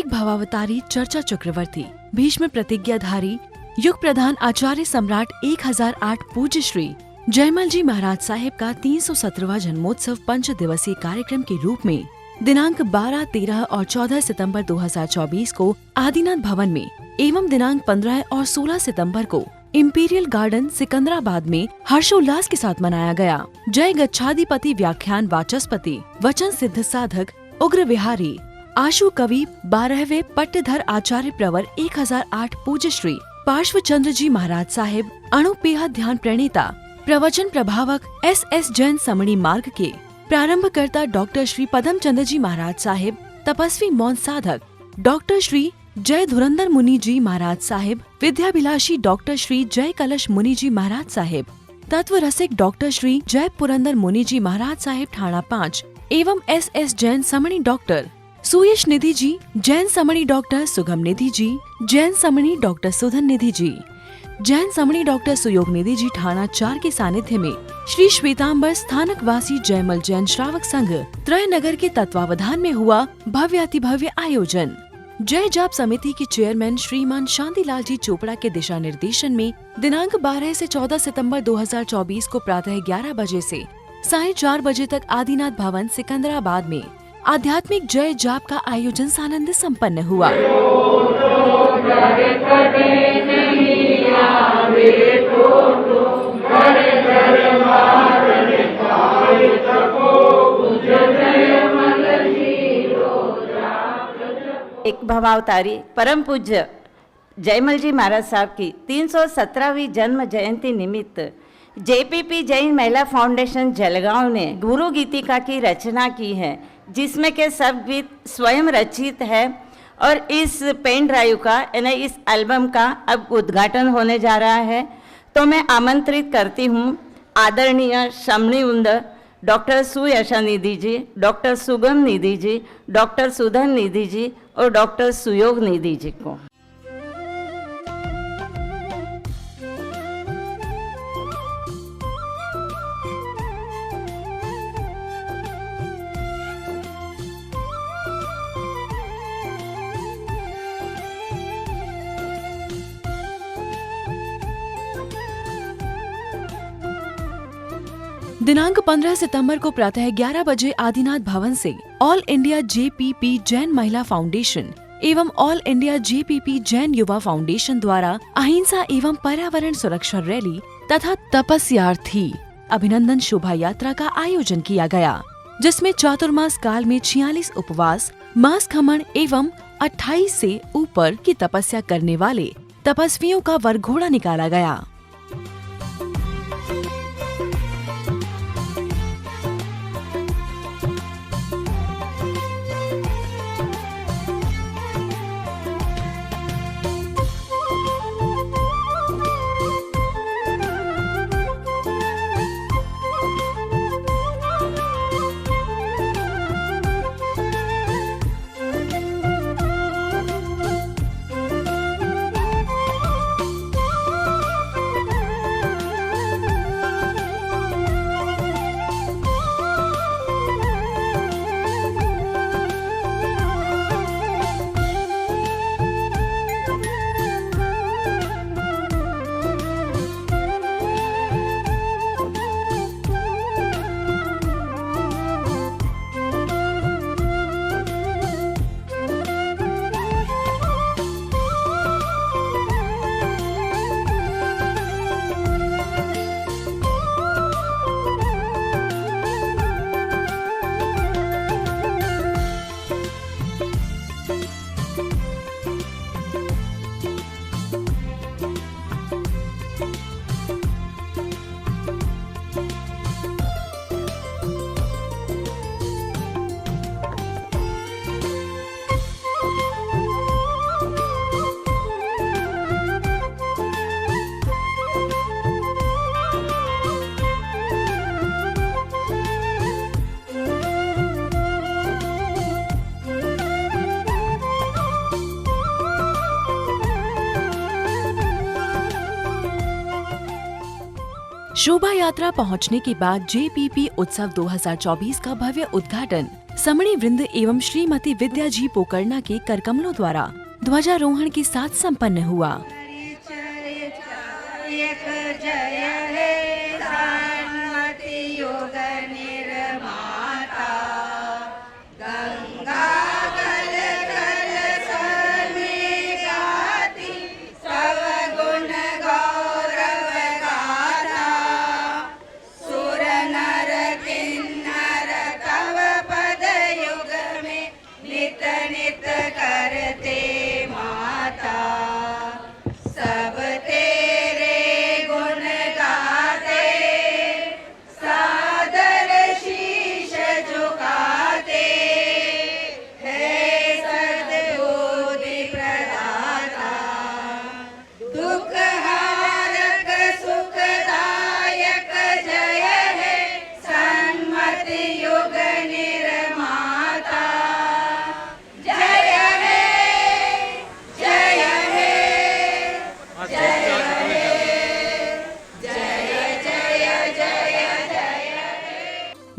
एक भवावतारी चर्चा चक्रवर्ती भीष्म प्रतिज्ञाधारी युग प्रधान आचार्य सम्राट 1008 पूज्य श्री जयमल जी महाराज साहिब का 317वां जन्मोत्सव 5 दिवसीय कार्यक्रम के रूप में दिनांक 12, 13 और 14 सितंबर 2024 को आदिनाथ भवन में एवं दिनांक 15 और 16 सितंबर को इंपीरियल गार्डन सिकंदराबाद में हर्षोल्लास के साथ मनाया गया। जय गच्छाधिपति व्याख्यान वाचस्पति वचन सिद्ध साधक उग्र विहारी आशु कवि 12वें पट्टधर आचार्य प्रवर 1008 पूज्य श्री पार्श्वचंद्र जी महाराज साहिब अणुपेहा ध्यान प्रणेता प्रवचन प्रभावक SS जैन समणी मार्ग के प्रारंभकर्ता डॉक्टर श्री पदम चंद्र जी महाराज साहिब तपस्वी मौन साधक डॉक्टर श्री जय धुरंधर मुनि जी महाराज साहिब विद्याभिलाषी डॉक्टर श्री जय कलश मुनि जी महाराज साहिब तत्व रसिक डॉक्टर श्री जय पुरंदर मुनि जी महाराज साहिब ठाणा 5 एवं SS जैन समणी डॉक्टर सुयश निधि जी, जैन समणी डॉक्टर सुगम निधि जी, जैन समणी डॉक्टर सुधन निधि जी, जैन समणी डॉक्टर सुयोग निधि जी ठाणा 4 के सानिध्य में श्री श्वेतांबर स्थानक वासी जयमल जैन श्रावक संघ त्रय नगर के तत्वावधान में हुआ भव्यातिभव्य आयोजन। जय जाप समिति के चेयरमैन श्रीमान शांतिलाल जी चोपड़ा के दिशा निर्देशन में दिनांक 12 से 14 सितंबर 2024 को प्रातः 11 बजे से साढ़े 4 बजे तक आदिनाथ भवन सिकंदराबाद में आध्यात्मिक जय जाप का आयोजन सानंद संपन्न हुआ। एक भवावतारी परम पूज्य जयमल जी महाराज साहब की 317वीं जन्म जयंती निमित्त JPP जैन महिला फाउंडेशन जलगांव ने गुरु गीतिका की रचना की है, जिसमें के सब गीत स्वयं रचित है और इस पेन ड्राइव का यानी इस एल्बम का अब उद्घाटन होने जा रहा है। तो मैं आमंत्रित करती हूँ आदरणीय शमणीवृंद डॉक्टर सुयशा निधि जी, डॉक्टर सुगम निधि जी, डॉक्टर सुधन निधि जी और डॉक्टर सुयोग निधि जी को। दिनांक 15 सितंबर को प्रातः 11 बजे आदिनाथ भवन से all India JPP Jain Mahila foundation एवं ऑल इंडिया JPP जैन युवा फाउंडेशन द्वारा अहिंसा एवं पर्यावरण सुरक्षा रैली तथा तपस्यार्थी अभिनंदन शोभा यात्रा का आयोजन किया गया, जिसमें चातुर्मास काल में 46 उपवास, मास खमन एवं 28 से ऊपर की तपस्या करने वाले तपस्वियों का वरघोड़ा निकाला गया। शोभा यात्रा पहुंचने के बाद JPP उत्सव 2024 का भव्य उद्घाटन समणी वृंद एवं श्रीमती विद्या जी पोकरना के करकमलों द्वारा ध्वजारोहण के साथ संपन्न हुआ।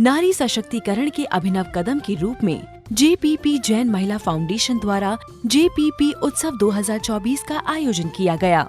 नारी सशक्तिकरण के अभिनव कदम के रूप में जेपीपी जैन महिला फाउंडेशन द्वारा जेपीपी उत्सव 2024 का आयोजन किया गया,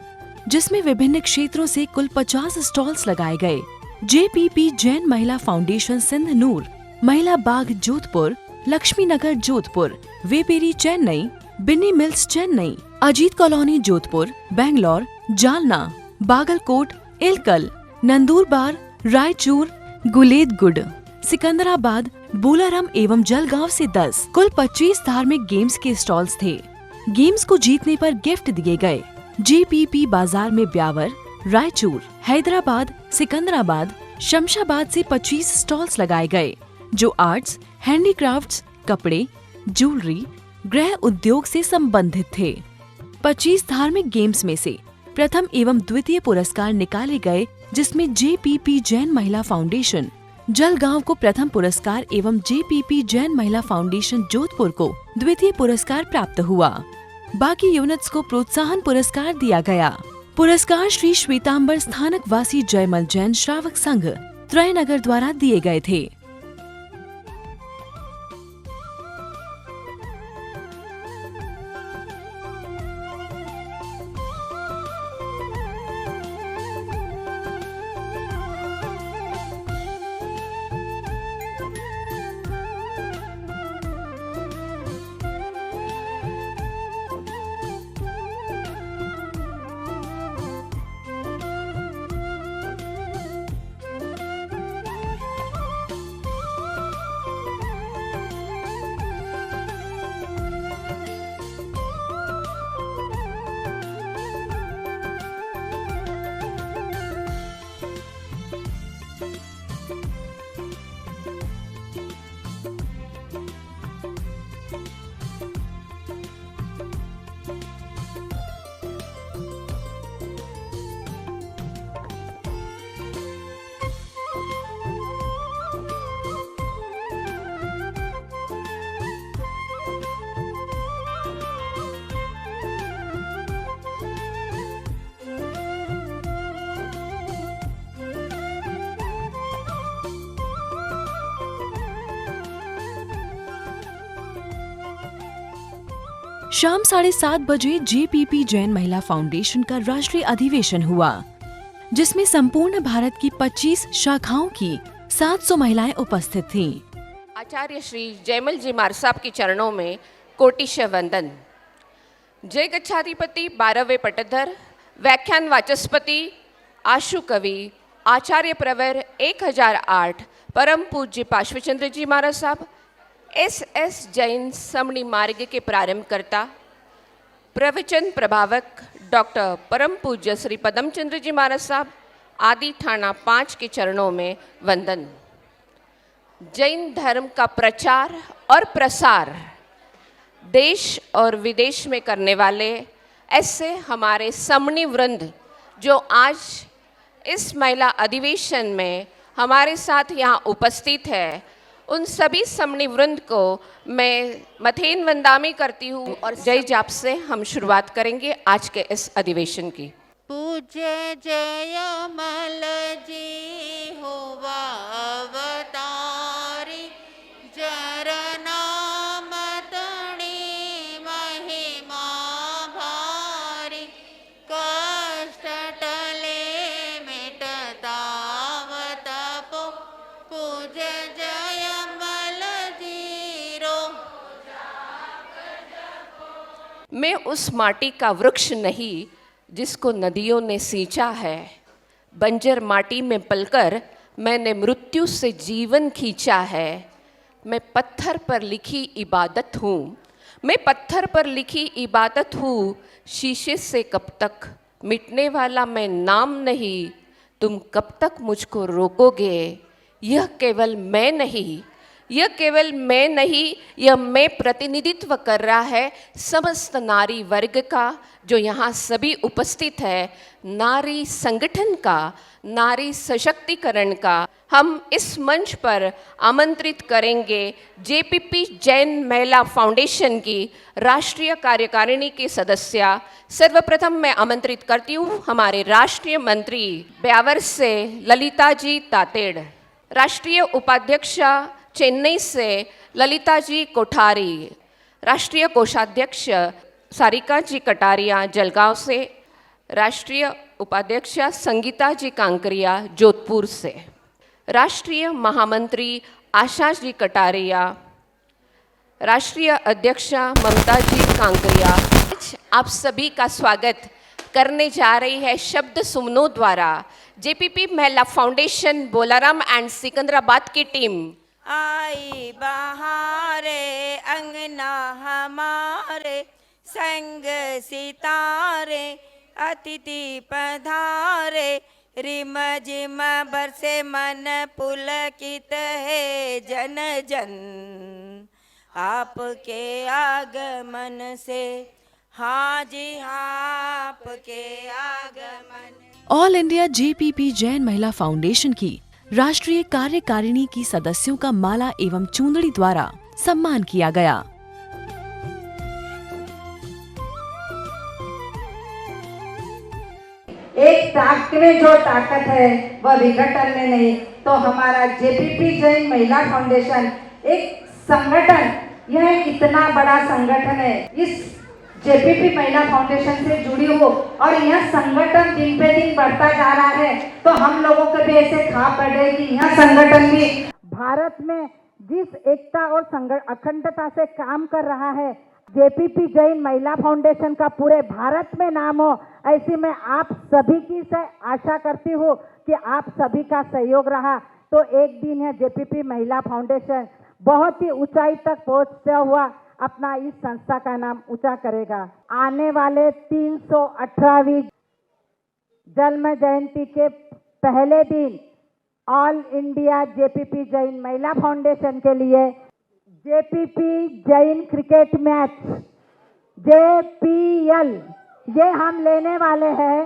जिसमें विभिन्न क्षेत्रों से कुल 50 स्टॉल्स लगाए गए। जेपीपी जैन महिला फाउंडेशन सिंध नूर, महिला बाग जोधपुर, लक्ष्मी नगर जोधपुर, वेपेरी चेन्नई, बिन्नी मिल्स चेन्नई, अजीत कॉलोनी जोधपुर, बेंगलोर, जालना, बागलकोट, इलकल, नंदुरबार, रायचूर, गुलेदगुड, सिकंदराबाद, बोलाराम एवं जलगांव से 10 कुल 25 धार्मिक गेम्स के स्टॉल्स थे। गेम्स को जीतने पर गिफ्ट दिए गए। जेपीपी बाजार में ब्यावर, रायचूर, हैदराबाद, सिकंदराबाद, शमशाबाद से 25 स्टॉल्स लगाए गए, जो आर्ट्स, हैंडीक्राफ्ट्स, कपड़े, ज्वेलरी, गृह उद्योग से संबंधित थे। 25 धार्मिक गेम्स में से प्रथम एवं द्वितीय पुरस्कार निकाले गए, जिसमें जेपीपी जैन महिला फाउंडेशन जलगांव को प्रथम पुरस्कार एवं जेपीपी जैन महिला फाउंडेशन जोधपुर को द्वितीय पुरस्कार प्राप्त हुआ। बाकी यूनिट्स को प्रोत्साहन पुरस्कार दिया गया। पुरस्कार श्री श्वेतांबर स्थानक वासी जयमल जैन श्रावक संघ त्रयनगर द्वारा दिए गए थे। शाम 7:30 बजे जेपीपी जैन महिला फाउंडेशन का राष्ट्रीय अधिवेशन हुआ, जिसमें संपूर्ण भारत की 25 शाखाओं की 700 महिलाएं उपस्थित थीं। आचार्य श्री जयमल जी महाराज साहब के चरणों में कोटिशय वंदन। जय गच्छाधिपति 12वें पट्टधर व्याख्यान वाचस्पति आशु कवि आचार्य प्रवर 1008 परम पूज्य पार्श्वचंद्र जी महाराज साहब, एस जैन समणी मार्ग के प्रारंभकर्ता प्रवचन प्रभावक डॉक्टर परम पूज्य श्री पदमचंद्र जी महाराज साहब आदि थाना 5 के चरणों में वंदन। जैन धर्म का प्रचार और प्रसार देश और विदेश में करने वाले ऐसे हमारे समणी वृंद जो आज इस महिला अधिवेशन में हमारे साथ यहाँ उपस्थित है, उन सभी समणी वृंद को मैं मथेन वंदामी करती हूँ और जय जाप से हम शुरुआत करेंगे आज के इस अधिवेशन की। पूज्य जयमल जी हुआ अवतारी, जरना मैं उस माटी का वृक्ष नहीं जिसको नदियों ने सींचा है। बंजर माटी में पलकर मैंने मृत्यु से जीवन खींचा है। मैं पत्थर पर लिखी इबादत हूँ, मैं पत्थर पर लिखी इबादत हूँ। शीशे से कब तक मिटने वाला मैं नाम नहीं, तुम कब तक मुझको रोकोगे। यह केवल मैं नहीं, यह केवल मैं नहीं, यह मैं प्रतिनिधित्व कर रहा है समस्त नारी वर्ग का जो यहाँ सभी उपस्थित है, नारी संगठन का, नारी सशक्तिकरण का। हम इस मंच पर आमंत्रित करेंगे जेपीपी जैन महिला फाउंडेशन की राष्ट्रीय कार्यकारिणी की सदस्य। सर्वप्रथम मैं आमंत्रित करती हूँ हमारे राष्ट्रीय मंत्री ब्यावर से ललिता जी तातेड़, राष्ट्रीय उपाध्यक्ष चेन्नई से ललिता जी कोठारी, राष्ट्रीय कोषाध्यक्ष सारिका जी कटारिया जलगांव से, राष्ट्रीय उपाध्यक्ष संगीता जी कांकरिया जोधपुर से, राष्ट्रीय महामंत्री आशा जी कटारिया, राष्ट्रीय अध्यक्ष ममता जी कांकरिया। आप सभी का स्वागत करने जा रही है शब्द सुमनों द्वारा जेपीपी महिला फाउंडेशन बोलाराम एंड सिकंदराबाद की टीम। आई बहारे अंगना हमारे, संग सितारे अतिथि पधारे, रिम जिम बरसे मन पुलकित है जन जन, आपके आगमन से। हाँ जी हाँ, आपके आगमन। All India JPP Jain Mahila foundation की राष्ट्रीय कार्यकारिणी की सदस्यों का माला एवं चूंदड़ी द्वारा सम्मान किया गया। एक ताकत में जो ताकत है वह विघटन में नहीं, तो हमारा जेपीपी जैन महिला फाउंडेशन एक संगठन, यह इतना बड़ा संगठन है, इस जेपीपी महिला फाउंडेशन से जुड़ी हो और यह संगठन दिन पे दिन बढ़ता जा रहा है, तो हम लोगों को भी ऐसे खाप बढ़ेगी। यह संगठन भी भारत में जिस एकता और अखंडता से काम कर रहा है, जेपीपी जैन महिला फाउंडेशन का पूरे भारत में नाम हो, ऐसी मैं आप सभी की से आशा करती हूँ कि आप सभी का सहयोग रहा तो एक दिन है जेपीपी महिला फाउंडेशन बहुत ही ऊंचाई तक पहुँचता हुआ अपना इस संस्था का नाम ऊंचा करेगा। आने वाले 318वीं जन्म जयंती के पहले दिन all India JPP Jain Mahila foundation के लिए JPP Jain cricket match JPL ये हम लेने वाले हैं।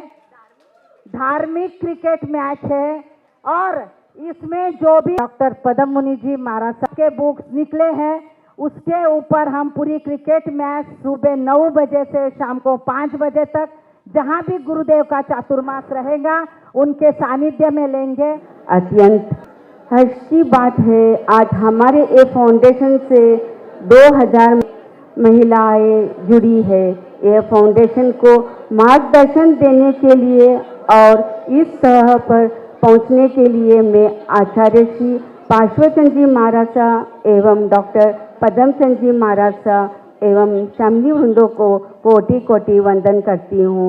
धार्मिक क्रिकेट मैच है और इसमें जो भी डॉक्टर पद्म मुनि जी महाराज के बुक्स निकले हैं उसके ऊपर हम पूरी क्रिकेट मैच सुबह 9 बजे से शाम को 5 बजे तक जहां भी गुरुदेव का चातुर्मास रहेगा उनके सानिध्य में लेंगे। अत्यंत हर्ष की बात है, आज हमारे ए फाउंडेशन से 2000 महिलाएं जुड़ी है। ये फाउंडेशन को मार्गदर्शन देने के लिए और इस तरह पर पहुंचने के लिए मैं आचार्य श्री पार्श्वचंद जी महाराज साहब एवं डॉक्टर पद्म चंद जी महाराज साहब एवं शामली वृंदों को कोटि कोटि वंदन करती हूँ।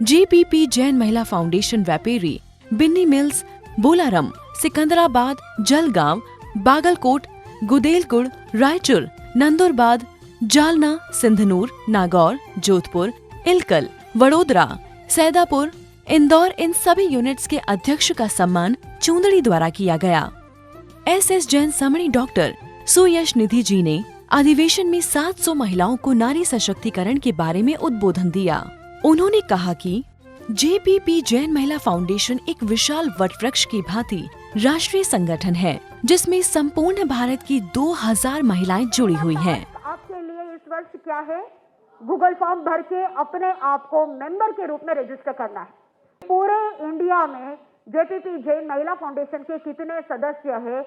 JPP Jain Mahila foundation व्यापेरी Binni mills, Bolarum, Secunderabad, Jalgaon, Bagalkot, गुदेलकुड़, Raichur, नंदुरबाद, Jalna, Sindhanur, Nagaur, Jodhpur, Ilkal, Vadodara, Saidapur, Indore इन सभी यूनिट्स के अध्यक्ष का सम्मान चूंदड़ी द्वारा किया गया। एसएस जैन समणी डॉक्टर सुयश निधि जी ने अधिवेशन में 700 महिलाओं को नारी सशक्तिकरण के बारे में उद्बोधन दिया। उन्होंने कहा कि जेपीपी जैन महिला फाउंडेशन एक विशाल वटवृक्ष की भांति राष्ट्रीय संगठन है जिसमें संपूर्ण भारत की 2000 महिलाएं जुड़ी हुई हैं। आपके लिए इस वर्ष क्या है, गूगल फॉर्म भर के अपने आप को मेंबर के रूप में रजिस्टर करना है। पूरे इंडिया में जेपीपी जैन महिला फाउंडेशन के कितने सदस्य है,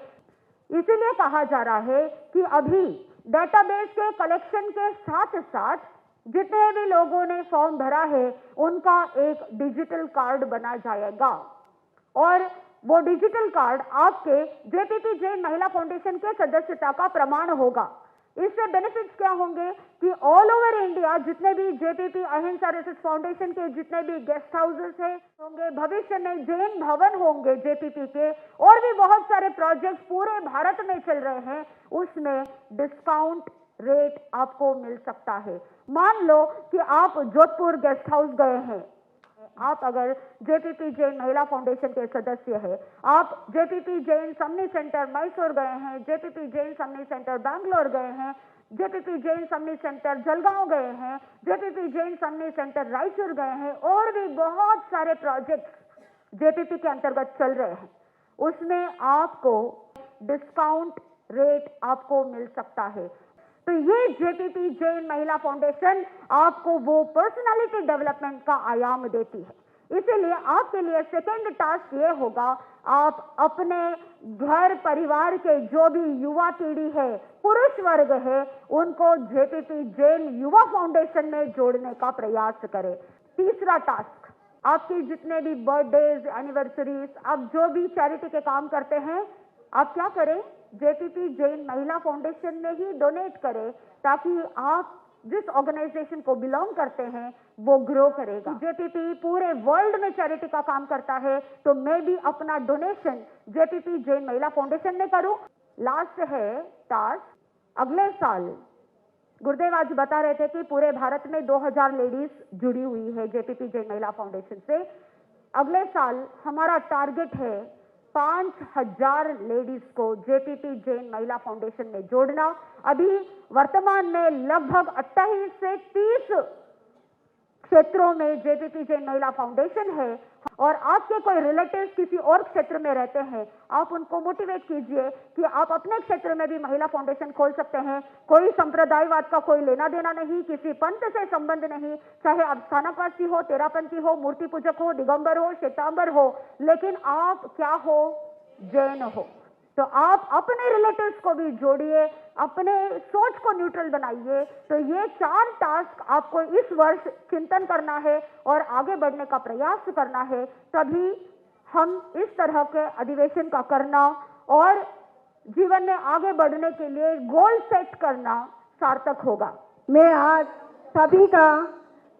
इसीलिए कहा जा रहा है कि अभी डेटाबेस के कलेक्शन के साथ साथ जितने भी लोगों ने फॉर्म भरा है उनका एक डिजिटल कार्ड बना जाएगा और वो डिजिटल कार्ड आपके जेपीपी जैन महिला फाउंडेशन के सदस्यता का प्रमाण होगा। इससे बेनिफिट्स क्या होंगे कि ऑल ओवर इंडिया या जितने भी जेपीपी अहिंसा रिसर्च फाउंडेशन के जितने भी गेस्ट हाउसेस है होंगे, भविष्य में जैन भवन होंगे जेपीपी के, और भी बहुत सारे प्रोजेक्ट पूरे भारत में चल रहे हैं, उसमें डिस्काउंट रेट आपको मिल सकता है। मान लो कि आप जोधपुर गेस्ट हाउस गए हैं, आप अगर जेपीपी जैन महिला फाउंडेशन के सदस्य हैं, आप जेपीपी जैन समनी सेंटर मैसूर गए हैं, जेपीपी जैन समनी सेंटर बैंगलोर गए हैं, जेपीपी जैन समनी सेंटर जलगांव गए हैं, जेपीपी जैन समनी सेंटर रायचूर गए हैं, और भी बहुत सारे प्रोजेक्ट्स जेपीपी के अंतर्गत चल रहे हैं, उसमें आपको डिस्काउंट रेट आपको मिल सकता है। तो ये जेपीपी जैन महिला फाउंडेशन आपको वो पर्सनालिटी डेवलपमेंट का आयाम देती है। इसीलिए आपके लिए सेकंड टास्क ये होगा, आप अपने घर परिवार के जो भी युवा पीढ़ी है, पुरुष वर्ग है, उनको जेपीपी जैन युवा फाउंडेशन में जोड़ने का प्रयास करें। तीसरा टास्क, आपकी जितने भी बर्थडेज, एनिवर्सरीज, आप जो भी चैरिटी के काम करते हैं, आप क्या करें, जेपीपी जैन महिला फाउंडेशन में ही डोनेट करें, ताकि आप जिस ऑर्गेनाइजेशन को बिलोंग करते हैं वो ग्रो करेगा। जेपीपी पूरे वर्ल्ड में चैरिटी का काम करता है, तो मैं भी अपना donation JPP Jain Mahila foundation में करूं। लास्ट है टास्क, अगले साल गुरुदेव आज बता रहे थे कि पूरे भारत में 2000 लेडीज जुड़ी हुई है जेपीपी जैन महिला फाउंडेशन से। अगले साल हमारा टारगेट है 5000 लेडीज को जेपीपी जैन महिला फाउंडेशन में जोड़ना। अभी वर्तमान में लगभग 28 से 30 क्षेत्रों में जेपीपी जैन महिला फाउंडेशन है, और आपके कोई रिलेटिव्स किसी और क्षेत्र में रहते हैं, आप उनको मोटिवेट कीजिए कि आप अपने क्षेत्र में भी महिला फाउंडेशन खोल सकते हैं। कोई संप्रदायवाद का कोई लेना देना नहीं, किसी पंथ से संबंध नहीं, चाहे आप स्थानकवासी हो, तेरापंथी हो, मूर्ति पूजक हो, दिगंबर हो, श्वेतांबर हो, लेकिन आप क्या हो, जैन हो। तो आप अपने रिलेटिव्स को भी जोड़िए, अपने सोच को न्यूट्रल बनाइए। तो ये 4 टास्क आपको इस वर्ष चिंतन करना है और आगे बढ़ने का प्रयास करना है, तभी हम इस तरह के अधिवेशन का करना और जीवन में आगे बढ़ने के लिए गोल सेट करना सार्थक होगा। मैं आज सभी का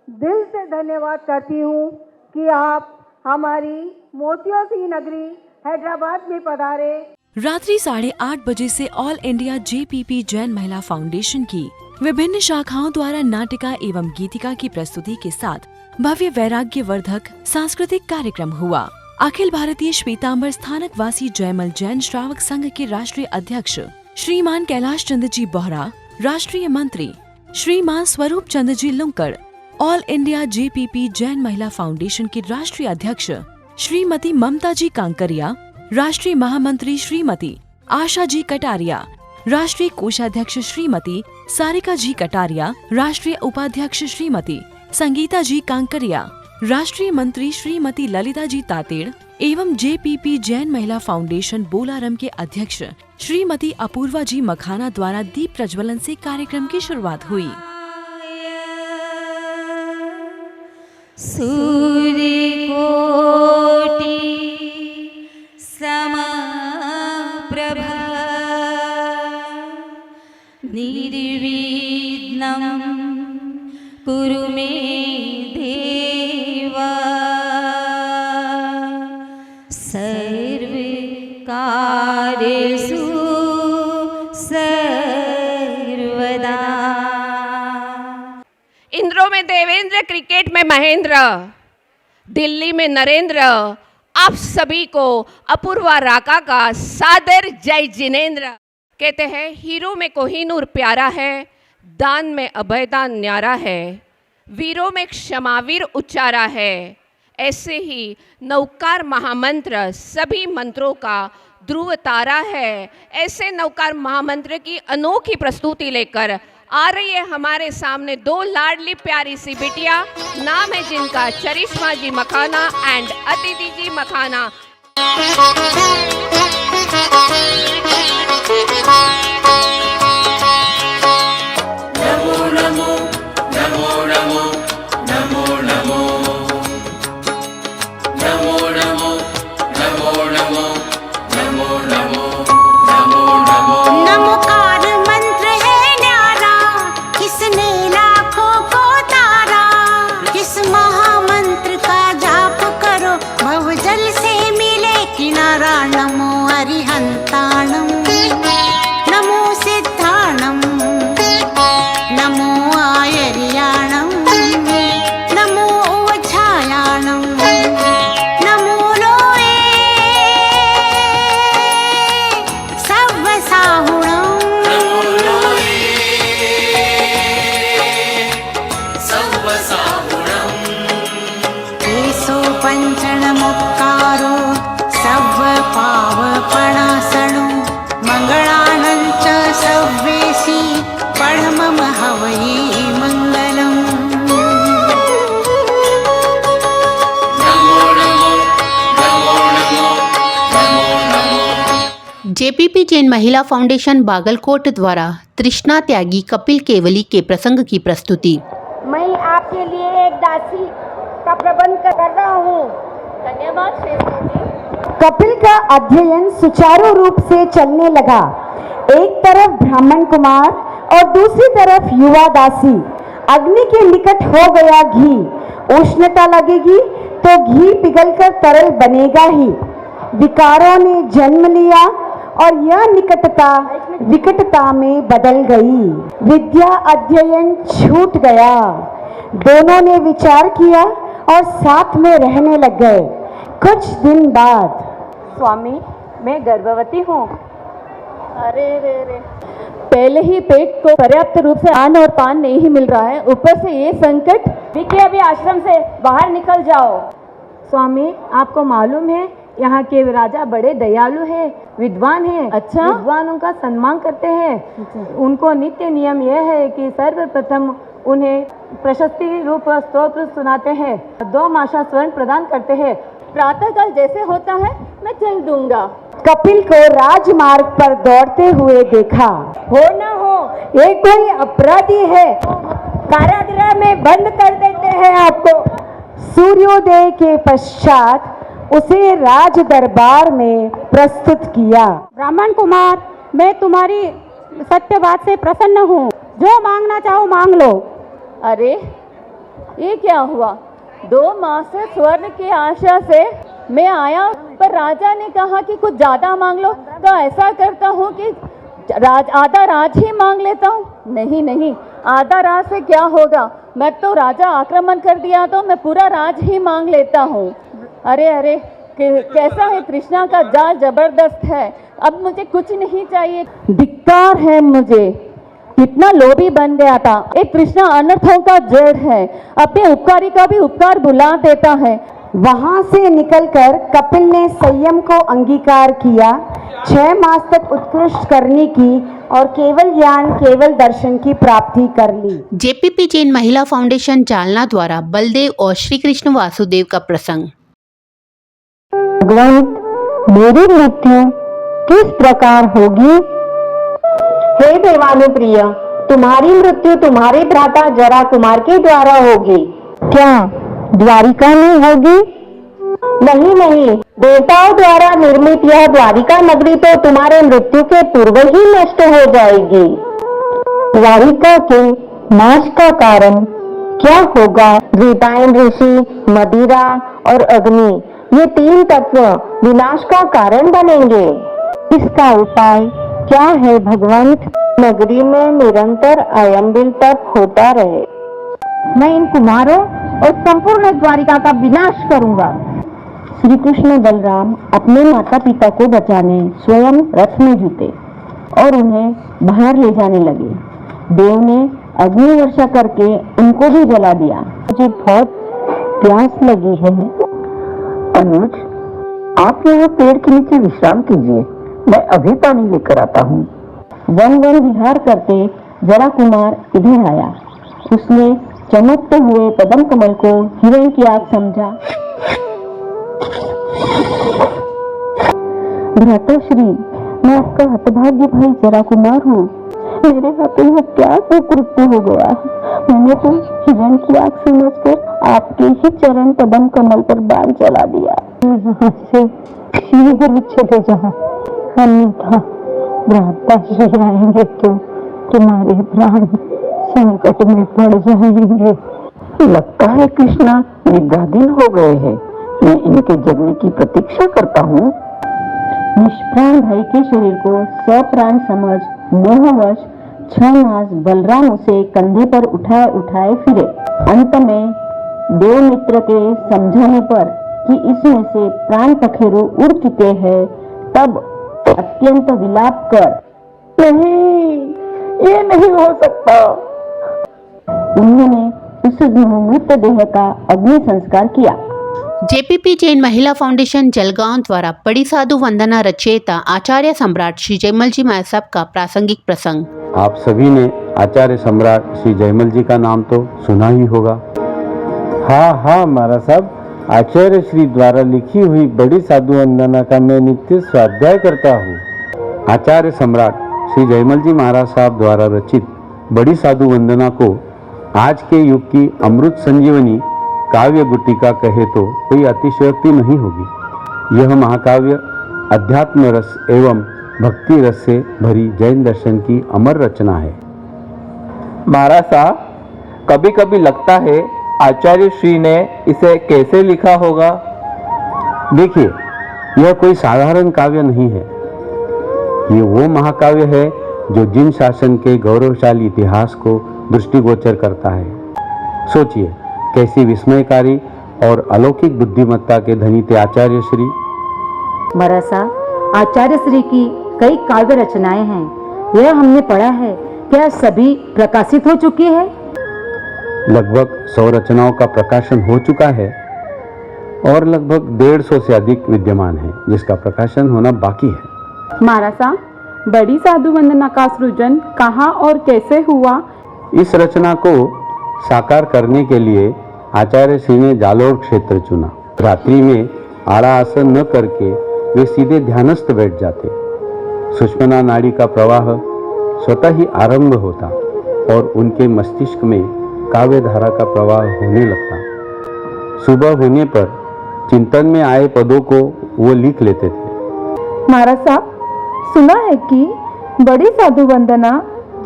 दिल से धन्यवाद करती हूँ कि आप हमारी मोतियों की नगरी हैदराबाद में पधारे। रात्रि 8:30 बजे से all India JPP Jain Mahila foundation की विभिन्न शाखाओं द्वारा नाटिका एवं गीतिका की प्रस्तुति के साथ भव्य वैराग्यवर्धक सांस्कृतिक कार्यक्रम हुआ। अखिल भारतीय श्वेतांबर स्थानक वासी जयमल जैन श्रावक संघ के राष्ट्रीय अध्यक्ष श्रीमान कैलाश चंद्र जी बोहरा, राष्ट्रीय मंत्री श्रीमान Swaroop Chandra ji Lunkad, all India JPP Jain Mahila foundation के राष्ट्रीय अध्यक्ष श्रीमती ममता जी कांकरिया, राष्ट्रीय महामंत्री श्रीमती आशा जी कटारिया, राष्ट्रीय कोषाध्यक्ष श्रीमती सारिका जी कटारिया, राष्ट्रीय उपाध्यक्ष श्रीमती संगीता जी कांकरिया, राष्ट्रीय मंत्री श्रीमती ललिता जी तातेड़ एवं जेपीपी जैन महिला फाउंडेशन बोलारम के अध्यक्ष श्रीमती अपूर्वा जी मखाना द्वारा दीप प्रज्वलन से कार्यक्रम की शुरुआत हुई। सूर्य कोटि समप्रभा निर्विघ्नं कुरु मे देवा सर्वकार्येषु सर्वदा। इंद्रों में देवेंद्र, क्रिकेट में महेंद्र, दिल्ली में नरेंद्र, आप सभी को अपूर्वा राका का सादर जय जिनेंद्र। कहते हैं हीरो में कोहिनूर प्यारा है, दान में अभयदान न्यारा है, वीरों में क्षमावीर उच्चारा है। ऐसे ही नौकार महामंत्र सभी मंत्रों का ध्रुव तारा है। ऐसे नौकार महामंत्र की अनोखी प्रस्तुति लेकर आ रही है हमारे सामने 2 लाडली प्यारी सी बिटिया, नाम है जिनका चरिश्मा जी मखाना एंड अदिति जी मखाना। नमो नमो नमो नमो नमो नमो नमो नमो नमो नमो नमो नमो नमो नमो। नमोकार मंत्र है न्यारा, इसने लाखों को जेपीपी जैन महिला फाउंडेशन बागलकोट द्वारा तृष्णा त्यागी कपिल केवली के प्रसंग की प्रस्तुति। मैं आपके लिए एक दासी का प्रबंध कर रहा हूँ। धन्यवाद श्रेष्ठ जी। कपिल का अध्ययन सुचारू रूप से चलने लगा। एक तरफ ब्राह्मण कुमार और दूसरी तरफ युवा दासी। अग्नि के निकट हो गया घी। उष्णता लगेगी तो घी पिघलकर तरल बनेगा ही। विकारों ने जन्म लिया और यह निकटता विकटता में बदल गई। विद्या अध्ययन छूट गया। दोनों ने विचार किया और साथ में रहने लग गए। कुछ दिन बाद, स्वामी, मैं गर्भवती हूँ। अरे रे रे, पहले ही पेट को पर्याप्त रूप से अन्न और पान नहीं मिल रहा है, ऊपर से ये संकट। विकी, अभी आश्रम से बाहर निकल जाओ। स्वामी, आपको मालूम है यहाँ के राजा बड़े दयालु हैं, विद्वान हैं। अच्छा, विद्वानों का सम्मान करते हैं। उनको नित्य नियम यह है कि सर्वप्रथम उन्हें प्रशस्ति रूप स्तोत्र सुनाते हैं, 2 मासा स्वर्ण प्रदान करते हैं। प्रातःकाल जैसे होता है मैं चल दूंगा। कपिल को राजमार्ग पर दौड़ते हुए देखा। हो ना हो, ये कोई अपराधी है, कारागृह में बंद कर देते हैं आपको। सूर्योदय के पश्चात उसे राज दरबार में प्रस्तुत किया। ब्राह्मण कुमार, मैं तुम्हारी सत्य बात से प्रसन्न हूँ। जो मांगना चाहो मांग लो। अरे ये क्या हुआ? 2 माह से स्वर्ण की आशा से मैं आया, पर राजा ने कहा कि कुछ ज्यादा मांग लो, तो ऐसा करता हूँ कि आधा राज ही मांग लेता हूँ। नहीं नहीं, आधा राज से क्या होगा? मैं तो राजा आक्रमण कर दिया तो मैं पूरा राज ही मांग लेता हूँ। अरे अरे, कैसा है, तृष्णा का जाल जबरदस्त है। अब मुझे कुछ नहीं चाहिए। धिक्कार है मुझे, कितना लोभी बन गया था। एक तृष्णा अनर्थों का जड़ है, अपने उपकारी का भी उपकार भुला देता है। वहां से निकलकर कपिल ने संयम को अंगीकार किया। 6 मास तक उत्कृष्ट करने की और केवल ज्ञान केवल दर्शन की प्राप्ति कर ली। जेपीपी जैन महिला फाउंडेशन जालना द्वारा बलदेव और श्री कृष्ण वासुदेव का प्रसंग। भगवान, मेरी मृत्यु किस प्रकार होगी? हे देवानुप्रिय, तुम्हारी मृत्यु तुम्हारे भ्राता जरा कुमार के द्वारा होगी। क्या द्वारिका में होगी? नहीं नहीं, देवताओं द्वारा निर्मित यह द्वारिका नगरी तो तुम्हारे मृत्यु के पूर्व ही नष्ट हो जाएगी। द्वारिका के नाश का कारण क्या होगा? द्वितायन ऋषि, मदिरा और अग्नि, ये 3 तत्व विनाश का कारण बनेंगे। इसका उपाय क्या है भगवंत? नगरी में निरंतर अयंबिल तप होता रहे। मैं इन कुमारों और संपूर्ण द्वारिका का विनाश करूंगा। श्री कृष्ण बलराम अपने माता पिता को बचाने स्वयं रथ में जुटे और उन्हें बाहर ले जाने लगे। देव ने अग्नि वर्षा करके उनको भी जला दिया। मुझे बहुत प्यास लगी है। अनुज, आप यहाँ पेड़ के नीचे विश्राम कीजिए, मैं अभी पानी लेकर आता हूँ। वन वन विहार करते जरा कुमार इधर आया। उसने चमकते हुए पद्म कमल को हिरण की आग समझा। भ्राताश्री, मैं आपका हतभाग्य भाई जरा कुमार हूँ। मेरे हाथों में क्या कुकृत्य हो गया है। मैंने तो हिरण की आग समझकर आपके ही चरण पद्म कमल पर बाण चला दिया। यहाँ से शीघ्र चले जाओ, अन्यथा भ्राताश्री आएंगे तो तुम्हारे प्राण संकट में पड़ जाएंगे। लगता है कृष्णा निद्राधीन हो गए हैं। मैं इनके जगने की प्रतीक्षा करता हूँ। निष्प्राण भाई के शरीर को सप्राण समझ मोहवश 6 मास बलराम उसे कंधे पर उठाए उठाए फिरे। अंत में देवमित्र के समझाने पर कि इसमें से प्राण पखेरु उड़ चुके हैं, तब अत्यंत विलाप कर, नहीं, ये नहीं हो सकता, उन्होंने उस मृतदेह का अग्नि संस्कार किया। जेपीपी जैन महिला फाउंडेशन जलगांव द्वारा बड़ी साधु वंदना रचयिता आचार्य सम्राट श्री जयमल जी महाराज साहब का प्रासंगिक प्रसंग। आप सभी ने आचार्य सम्राट श्री जयमल जी का नाम तो सुना ही होगा। हाँ महाराज साहब, आचार्य श्री द्वारा लिखी हुई बड़ी साधु वंदना का मैं नित्य स्वाध्याय करता हूँ। आचार्य सम्राट श्री जयमल जी महाराज साहब द्वारा रचित बड़ी साधु वंदना को आज के युग की अमृत संजीवनी काव्य गुटिका कहे तो कोई अतिशयोक्ति नहीं होगी। यह महाकाव्य अध्यात्म रस एवं भक्ति रस से भरी जैन दर्शन की अमर रचना है। महाराज साहब, कभी कभी लगता है आचार्य श्री ने इसे कैसे लिखा होगा। देखिए, यह कोई साधारण काव्य नहीं है। ये वो महाकाव्य है जो जिन शासन के गौरवशाली इतिहास को दृष्टिगोचर करता है। सोचिए, कैसी विस्मयकारी और अलौकिक बुद्धिमत्ता के धनी थे आचार्य श्री। महाराज साहब, आचार्य श्री की कई काव्य रचनाएं हैं। यह हमने पढ़ा है, क्या सभी प्रकाशित हो चुकी है? लगभग 100 रचनाओं का प्रकाशन हो चुका है और लगभग 150 से अधिक विद्यमान है जिसका प्रकाशन होना बाकी है। महाराज साहब, बड़ी साधु वंदना का सृजन कहाँ और कैसे हुआ? इस रचना को साकार करने के लिए आचार्य श्री ने जालोर क्षेत्र चुना। रात्रि में आड़ा आसन न करके वे सीधे ध्यानस्थ बैठ जाते। सुषुम्ना नाड़ी का प्रवाह स्वतः ही आरंभ होता और उनके मस्तिष्क में काव्य धारा का प्रवाह होने लगता। सुबह होने पर चिंतन में आए पदों को वो लिख लेते थे। महाराज साहब, सुना है कि बड़ी साधु वंदना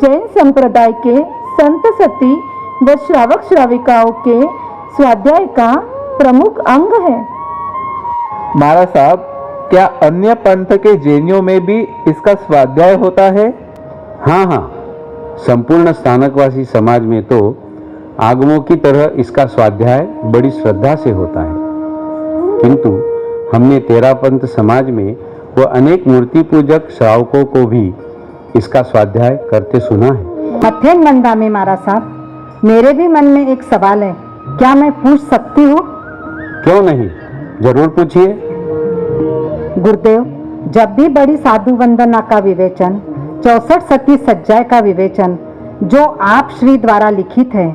जैन संप्रदाय के संत सती व श्रावक श्राविकाओं के स्वाध्याय का प्रमुख अंग है। महाराज साहब, क्या अन्य पंथ के जैनियों में भी इसका स्वाध्याय होता है? हाँ, संपूर्ण स्थानकवासी समाज में तो आगमों की तरह इसका स्वाध्याय बड़ी श्रद्धा से होता है, किंतु हमने तेरापंथ समाज में व अनेक मूर्ति पूजक श्रावकों को भी इसका स्वाध्याय करते सुना है। अध्ययन मंदा में महाराज साहब, मेरे भी मन में एक सवाल है, क्या मैं पूछ सकती हूँ? क्यों नहीं, जरूर पूछिए। गुरुदेव, जब भी बड़ी साधु वंदना का विवेचन, 64 सती सज्जाए का विवेचन जो आप श्री द्वारा लिखित है,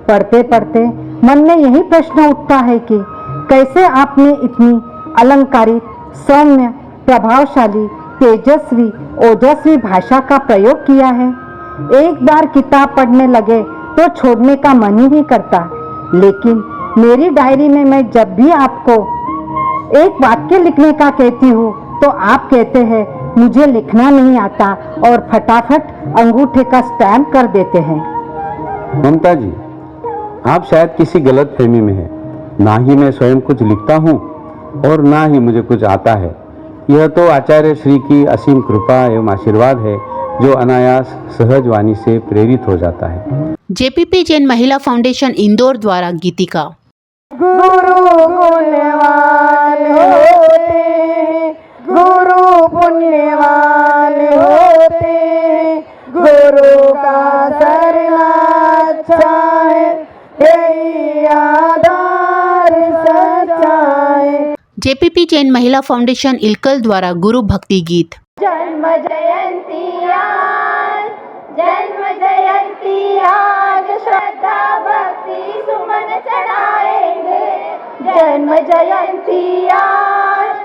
पढ़ते पढ़ते मन में यही प्रश्न उठता है कि कैसे आपने इतनी अलंकारित, सौम्य, प्रभावशाली, तेजस्वी, ओजस्वी भाषा का प्रयोग किया है। एक बार किताब पढ़ने लगे तो छोड़ने का मन ही नहीं करता। लेकिन मेरी डायरी में मैं जब भी आपको एक वाक्य लिखने का कहती हूँ तो आप कहते हैं मुझे लिखना नहीं आता और फटाफट अंगूठे का स्टैम्प कर देते हैं। ममता जी, आप शायद किसी गलत फहमी में हैं। ना ही मैं स्वयं कुछ लिखता हूँ और ना ही मुझे कुछ आता है। यह तो आचार्य श्री की असीम कृपा एवं आशीर्वाद है जो अनायास सहज वाणी से प्रेरित हो जाता है। जेपीपी जैन महिला फाउंडेशन इंदौर द्वारा गीतिका। गुरु गुणवान होते, गुरु पुण्यवान होते, गुरु का शरण अच्छा है, यही आधार सच्चा है। जेपीपी जैन महिला फाउंडेशन इलकल द्वारा गुरु भक्ति गीत। जन्म जयंती आज, जन्म जयंती आज, श्रद्धा भक्ति सुमन चढ़ाएंगे। जन्म जयंती आज,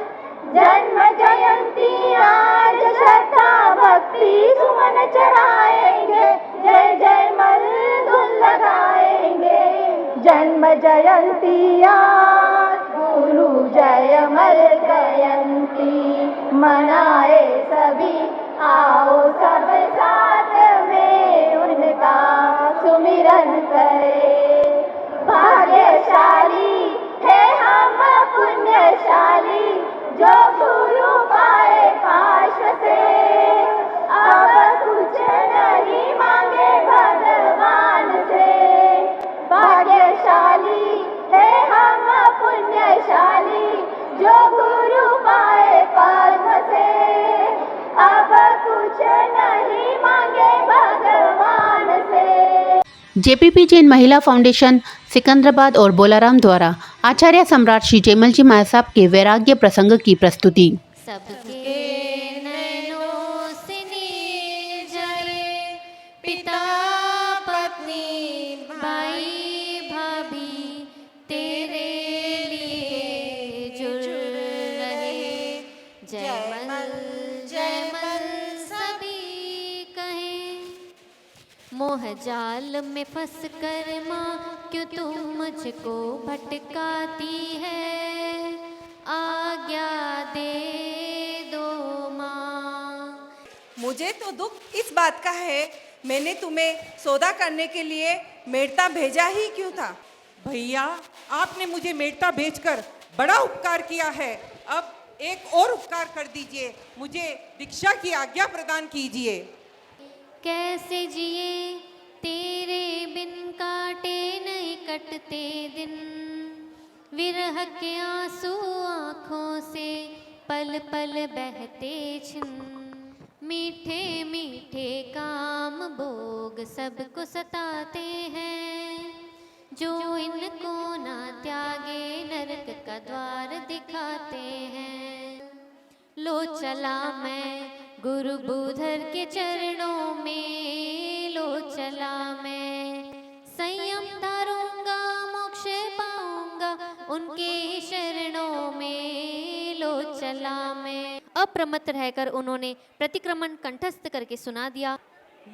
जन्म जयंती आज, श्रद्धा भक्ति सुमन चढ़ाएंगे। जय जय मल धुन लगाएंगे। जन्म जयंती आज, गुरु जयमल जयंती मनाए सभी, आओ सब साथ में उनका सुमिरन करें। भाग्यशाली है हम पुण्यशाली, जो गुरु पाए पार्श्व से, अब कुछ नहीं मांगे भगवान से। भाग्यशाली है हम पुण्यशाली, जो गुरु पाए पार्श्व से, अब कुछ नहीं मांगे भगवान से। जेपीपी जैन महिला फाउंडेशन सिकंदराबाद और बोलाराम द्वारा आचार्य सम्राट श्री जयमल जी महाराज साहब के वैराग्य प्रसंग की प्रस्तुति। सबके नैनों से नीर जले, पिता पत्नी भाई भाभी तेरे लिए जुड़ रहे। जयमल जयमल मोह जाल में फंस कर माँ क्यों तू मुझको भटकाती है, आज्ञा दे दो माँ। मुझे तो दुख इस बात का है, मैंने तुम्हें सौदा करने के लिए मेड़ता भेजा ही क्यों था। भैया, आपने मुझे मेड़ता भेजकर बड़ा उपकार किया है, अब एक और उपकार कर दीजिए, मुझे दीक्षा की आज्ञा प्रदान कीजिए। कैसे जिए तेरे बिन, काटे नहीं कटते दिन, विरह के आंसू आँखों से पल पल बहते छिन, मीठे मीठे काम भोग सबको सताते हैं, जो इनको ना त्यागे नरक का द्वार दिखाते हैं। लो चला मैं गुरु बुधर के चरणों में, लो चला मैं संयम धारूंगा, मोक्ष पाऊंगा उनके शरणों में, लो चला मैं। अप्रमत्त रहकर उन्होंने प्रतिक्रमण कंठस्थ करके सुना दिया।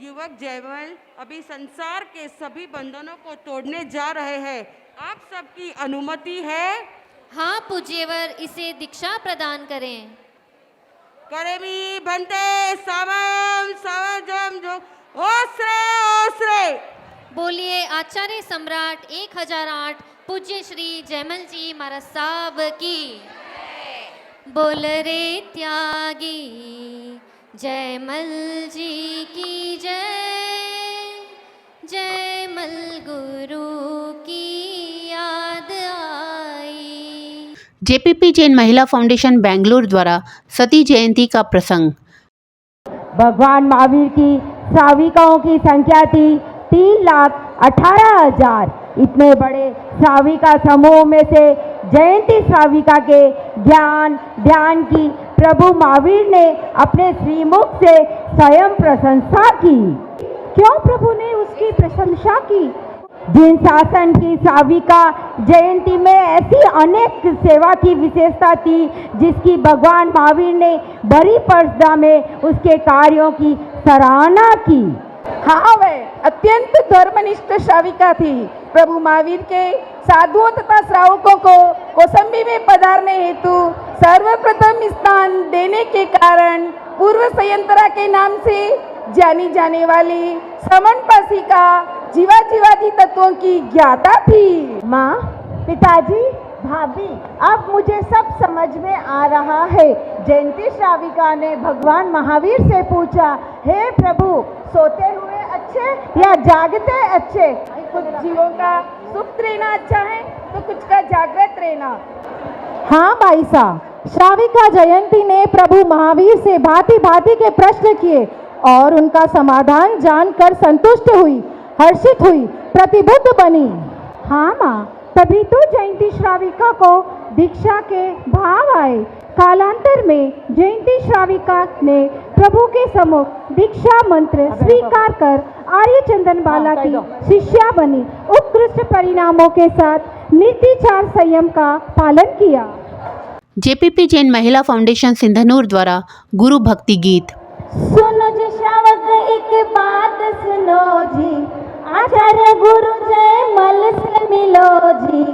युवक जयमल अभी संसार के सभी बंधनों को तोड़ने जा रहे हैं, आप सबकी अनुमति है? हाँ पूज्यवर, इसे दीक्षा प्रदान करें। करेमी भंते सामयम सावजम जो ओसरे ओसरे। बोलिए आचार्य सम्राट 1008 पूज्य श्री जयमल जी महाराज साहब की। बोल रे त्यागी जयमल जी की जय, जयमल गुरु की याद आई। जेपीपी जैन महिला फाउंडेशन बेंगलुरु द्वारा सती जयंती का प्रसंग। भगवान महावीर की श्राविकाओं की संख्या थी 3,18,000। इतने बड़े श्राविका समूह में से जयंती श्राविका के ज्ञान ध्यान की प्रभु महावीर ने अपने श्रीमुख से स्वयं प्रशंसा की। क्यों प्रभु ने उसकी प्रशंसा की? जिन शासन की श्राविका जयंती में ऐसी अनेक सेवा की विशेषता थी जिसकी भगवान महावीर ने बड़ी पर्दा में उसके कार्यों की सराहना की। हाँ, वह अत्यंत धर्मनिष्ठ श्राविका थी। प्रभु महावीर के साधुओं तथा श्रावकों को कौसंबी में पधारने हेतु सर्वप्रथम स्थान देने के कारण पूर्व संयंत्रा के नाम से जानी जाने वाली श्रमण पासिका जीवाजीवादी तत्वों की ज्ञाता थी। माँ, पिताजी, भाभी, अब मुझे सब समझ में आ रहा है। जयंती श्राविका ने भगवान महावीर से पूछा, हे प्रभु, सोते हुए अच्छे या जागते अच्छे? कुछ जीवों का सुप्त रहना अच्छा है तो कुछ का जागृत रहना। हाँ भाई साहब, श्राविका जयंती ने प्रभु महावीर से भांति भांति के प्रश्न किए और उनका समाधान जानकर संतुष्ट हुई, हर्षित हुई, प्रतिबुद्ध बनी। हाँ माँ, तभी तो जयंती श्राविका को दीक्षा के भाव आए। कालांतर में जयंती श्राविका ने प्रभु के सम्मुख दीक्षा मंत्र स्वीकार कर आर्य चंदन बाला की शिष्या बनी। उत्कृष्ट परिणामों के साथ नीतिचार संयम का पालन किया। जेपीपी जैन महिला फाउंडेशन सिंधनूर द्वारा गुरु भक्ति गीत। सुनो जी श्रावक एक बात सुनो जी, आचार्य गुरु जयमल से मिलो जी।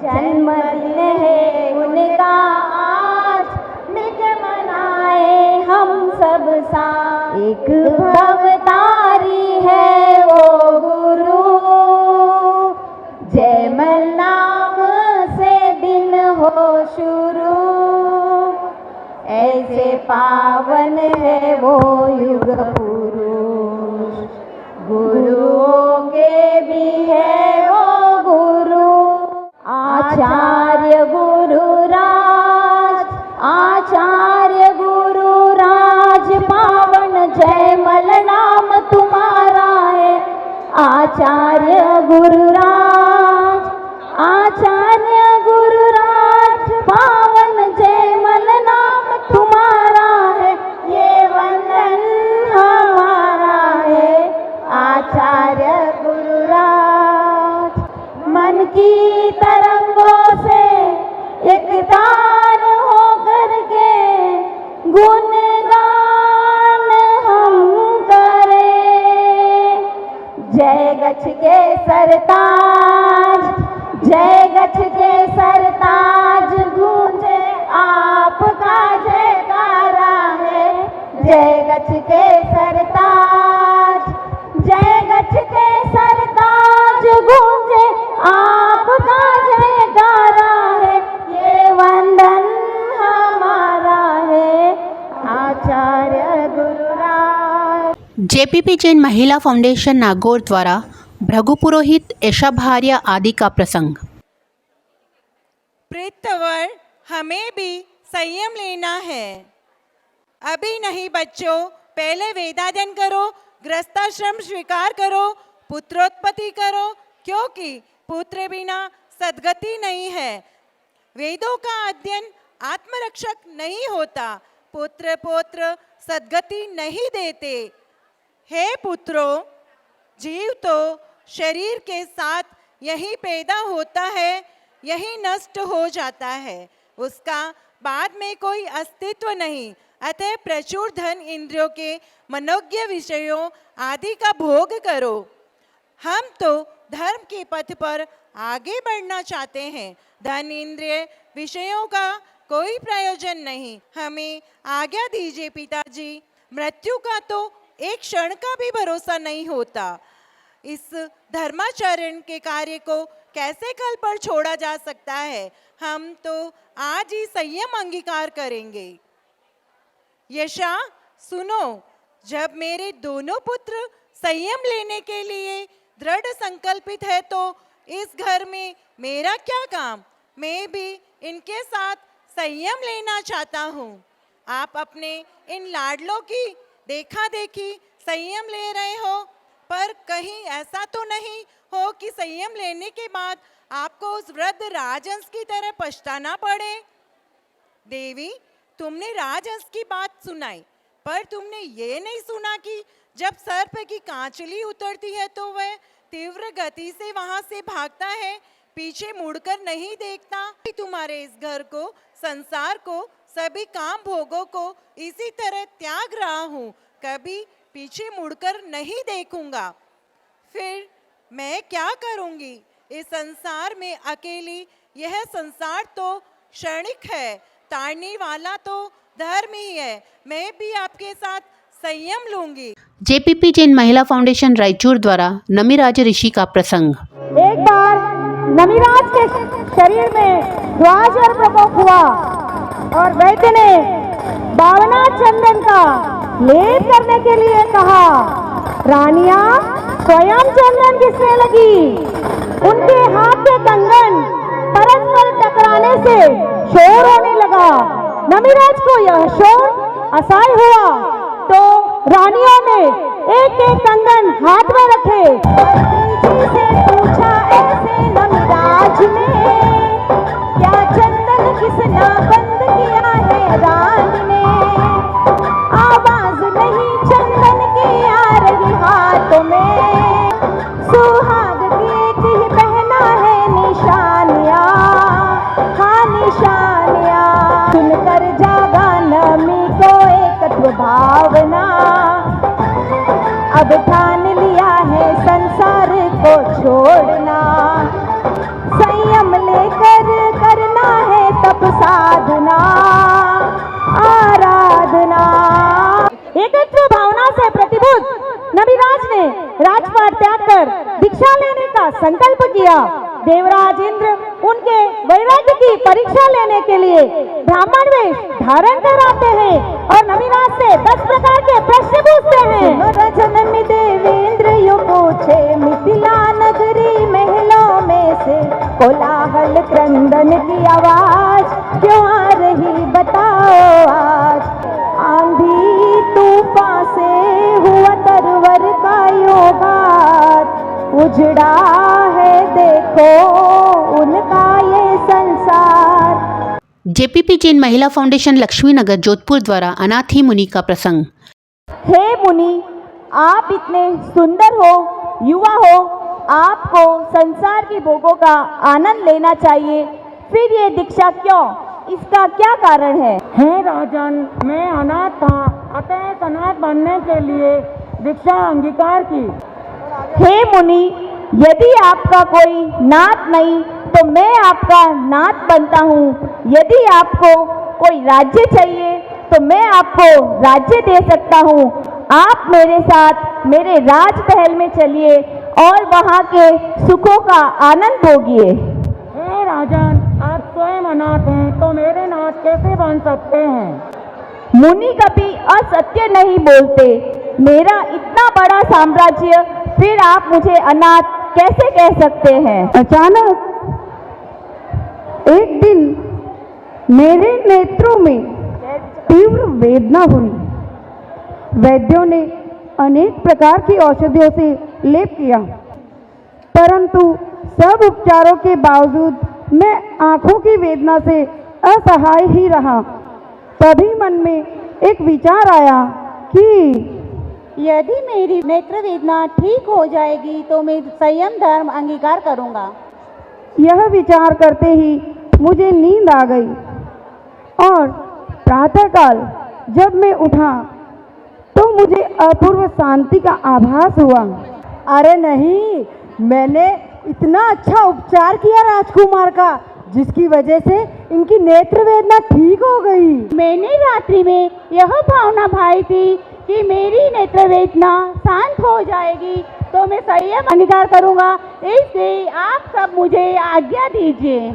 जन्मदिन है उनका आज, मिलके मनाए हम सब साथ। एक भवतारी है वो गुरु, जयमल नाम से दिन हो शुरू। ऐसे पावन है वो युग पुरुष, गुरुओं के भी है वो गुरु। आचार्य गुरुराज, आचार्य गुरुराज, पावन जयमल नाम तुम्हारा है। आचार्य गुरुराज, आचार्य गुरुराज, पावन जयमल नाम तुम्हारा है। ये वंदन हमारा है। आचार्य गुरुराज, मन की तरंगों से एक तार होकर के गुणगान हम करें। गछ के सरताज, जय गछ के सरताज, गूंजे आपका जयकारा है। जय गछ के सरताज, जय गछ के सरताज, गूंजे आपका जयकारा है। ये वंदन हमारा है आचार्य गुरुराज। जेपीपी जैन महिला फाउंडेशन नागौर द्वारा भृगु पुरोहित ऐशाभार्या आदि का प्रसंग। प्रीतवर, हमें भी संयम लेना है। अभी नहीं बच्चों, पहले वेदाध्ययन करो, गृहस्थाश्रम स्वीकार करो, पुत्रोत्पत्ति करो, क्योंकि पुत्र बिना सद्गति नहीं है। वेदों का अध्ययन आत्मरक्षक नहीं होता। पुत्र पौत्र सद्गति नहीं देते। हे पुत्रों, जीव तो शरीर के साथ यही पैदा होता है, यही नष्ट हो जाता है, उसका बाद में कोई अस्तित्व नहीं। अतः प्रचुर धन इंद्रियों के मनोज्ञ विषयों आदि का भोग करो। हम तो धर्म के पथ पर आगे बढ़ना चाहते हैं। धन इंद्रिय विषयों का कोई प्रयोजन नहीं। हमें आज्ञा दीजिए पिताजी, मृत्यु का तो एक क्षण का भी भरोसा नहीं होता। इस धर्माचरण के कार्य को कैसे कल पर छोड़ा जा सकता है? हम तो आज ही संयम अंगीकार करेंगे। यशा सुनो, जब मेरे दोनों पुत्र संयम लेने के लिए दृढ़ संकल्पित है तो इस घर में मेरा क्या काम? मैं भी इनके साथ संयम लेना चाहता हूँ। आप अपने इन लाडलों की देखा देखी संयम ले रहे हो, पर कहीं ऐसा तो नहीं हो कि संयम लेने के बाद आपको उस वृद्ध राजहंस की तरह पछताना पड़े। देवी, तुमने राजहंस की बात सुनाई, पर तुमने ये नहीं सुना कि जब सर्प की कांचली उतरती है तो वह तीव्र गति से वहां से भागता है, पीछे मुड़कर नहीं देखता। तुम्हारे इस घर को, संसार को, सभी काम भोगों को इसी तरह त्याग रहा हूँ, कभी पीछे मुड़कर नहीं देखूंगा। फिर मैं क्या करूंगी? इस संसार में अकेली, यह संसार तो क्षणिक है, ताड़ने वाला तो धर्म ही है। मैं भी आपके साथ संयम लूंगी। जेपीपी जैन महिला फाउंडेशन रायचूर द्वारा नमिराज ऋषि का प्रसंग। एक बार नमिराज के शरीर में द्वाजर प्रकोप हुआ और वैद्य ने बावना चंदन का लेप करने के लिए कहा। रानियां स्वयं चंदन घिसने लगी। उनके हाथ के कंगन परस्पर टकराने से शोर होने लगा। नमिराज को यह शोर असह्य हुआ तो रानियों ने एक एक कंगन हाथ में रखे। से पूछा ऐसे नमिराज ने, क्या चंदन घिसना बंद किया है रानी ने? आवाज नहीं चंदन की आ रही हाथों में, सुहाग की एक ही पहना है निशानियां, हाँ निशानियां। सुनकर जागा नमी को एकत्व भावना, अब ठान लिया है संसार को छोड़ना। संयम लेकर करना है तप साधना, आराधना। एकत्व भावना से प्रतिबुद्ध नमिराज ने राजपाट त्याग कर दीक्षा लेने का संकल्प किया। देवराज इंद्र उनके वैराग्य की परीक्षा लेने के लिए ब्राह्मण वेश धारण कराते हैं और नमिराज से 10 प्रकार के प्रश्न पूछते हैं। जननी देवेंद्र यो पूछे, मिथिला नगरी महलों में से कोलाहल क्रंदन की आवाज क्यों आ रही बताओ आज? आंधी तूफान से हुआ तरवर का योगात, उजड़ा है देखो उनका ये संसार। जेपीपी जैन महिला फाउंडेशन लक्ष्मी नगर जोधपुर द्वारा अनाथी मुनि का प्रसंग। हे मुनि, आप इतने सुंदर हो, युवा हो, आपको संसार की भोगों का आनंद लेना चाहिए, फिर ये दीक्षा क्यों? इसका क्या कारण है? हे राजन, मैं अनाथ था, अतः अनाथ बनने के लिए दीक्षा अंगीकार की। हे मुनि, यदि आपका कोई नाथ नहीं तो मैं आपका नाथ बनता हूँ। यदि आपको कोई राज्य चाहिए तो मैं आपको राज्य दे सकता हूँ। आप मेरे साथ मेरे राजमहल में चलिए और वहाँ के सुखों का आनंद भोगिए। हे राजन, आप स्वयं अनाथ हैं तो मेरे नाथ कैसे बन सकते हैं? मुनि कभी असत्य नहीं बोलते। मेरा इतना बड़ा साम्राज्य, फिर आप मुझे अनाथ कैसे कह सकते हैं? अचानक एक दिन मेरे नेत्रों में तीव्र वेदना हुई। वैद्यों ने अनेक प्रकार की औषधियों से लेप किया, परंतु सब उपचारों के बावजूद मैं आंखों की वेदना से असहाय ही रहा। तभी मन में एक विचार आया कि यदि मेरी नेत्र वेदना ठीक हो जाएगी तो मैं संयम धर्म अंगीकार करूंगा। यह विचार करते ही मुझे नींद आ गई और प्रातःकाल जब मैं उठा तो मुझे अपूर्व शांति का आभास हुआ। अरे नहीं, मैंने इतना अच्छा उपचार किया राजकुमार का, जिसकी वजह से इनकी नेत्र वेदना ठीक हो गई। मैंने रात्रि में यह भावना भाई थी कि मेरी नेत्र वेदना शांत हो जाएगी तो मैं संयम अंगीकार करूंगा। इसलिए आप सब मुझे आज्ञा दीजिए।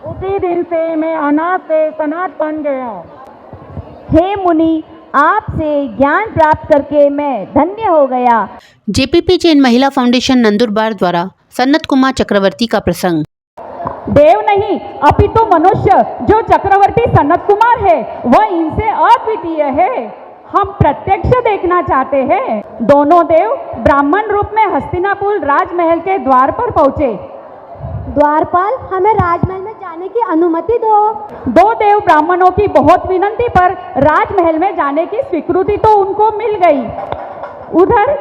उसी दिन से मैं अनाथ से सनाथ बन गया। हे मुनि, आपसे ज्ञान प्राप्त करके मैं धन्य हो गया। जेपीपी जैन महिला फाउंडेशन नंदुरबार द्वारा सन्नत कुमार चक्रवर्ती का प्रसंग। देव नहीं अपितु मनुष्य जो चक्रवर्ती सनत कुमार है वह इनसे अद्वितीय है। हम प्रत्यक्ष देखना चाहते हैं। दोनों देव ब्राह्मण रूप में हस्तिनापुर राजमहल के द्वार पर पहुँचे। द्वारपाल, हमें राजमहल में जाने की अनुमति दो। दो देव ब्राह्मणों की बहुत विनती पर राजमहल में जाने की स्वीकृति तो उनको मिल गई। उधर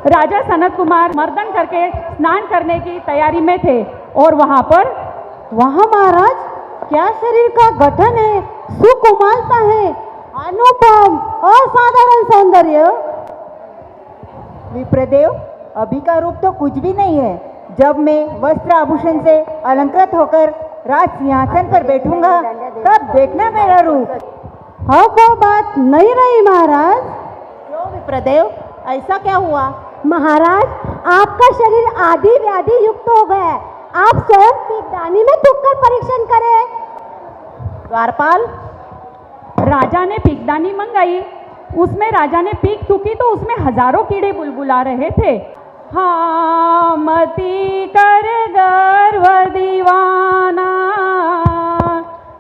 राजा सनत कुमार मर्दन करके स्नान करने की तैयारी में थे और वहाँ महाराज क्या शरीर का गठन है, सुकुमारता है, अनुपम असाधारण सौंदर्य। विप्रदेव, अभी का रूप तो कुछ भी नहीं है। जब मैं वस्त्र आभूषण से अलंकृत होकर राज सिंहासन पर बैठूंगा तब देखना मेरा रूप। हाँ, वो बात नहीं रही महाराज। क्यों विप्रदेव, ऐसा क्या हुआ? महाराज, आपका शरीर आदि व्याधि युक्त हो गया है। आप स्वयं पीकदानी में थूककर परीक्षण करें। द्वारपाल, राजा ने पीकदानी मंगाई। उसमें राजा ने पीक थूकी तो उसमें हजारों कीड़े बुलबुला रहे थे। हाँ, मति कर गर्व दीवाना,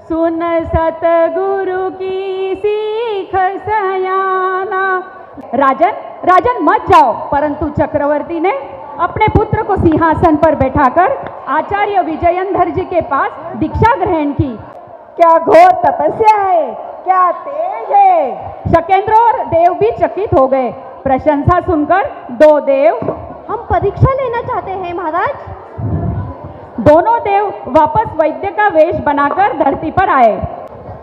सुन सतगुरु की सीख सयाना। राजन मत जाओ। परंतु चक्रवर्ती ने अपने पुत्र को सिंहासन पर बैठाकर आचार्य विजयंधर जी के पास दीक्षा ग्रहण की। क्या घोर तपस्या है, क्या तेज है। शकेंद्र और देव भी चकित हो गए। प्रशंसा सुनकर दो देव, हम परीक्षा लेना चाहते हैं महाराज। दोनों देव वापस वैद्य का वेश बनाकर धरती पर आए।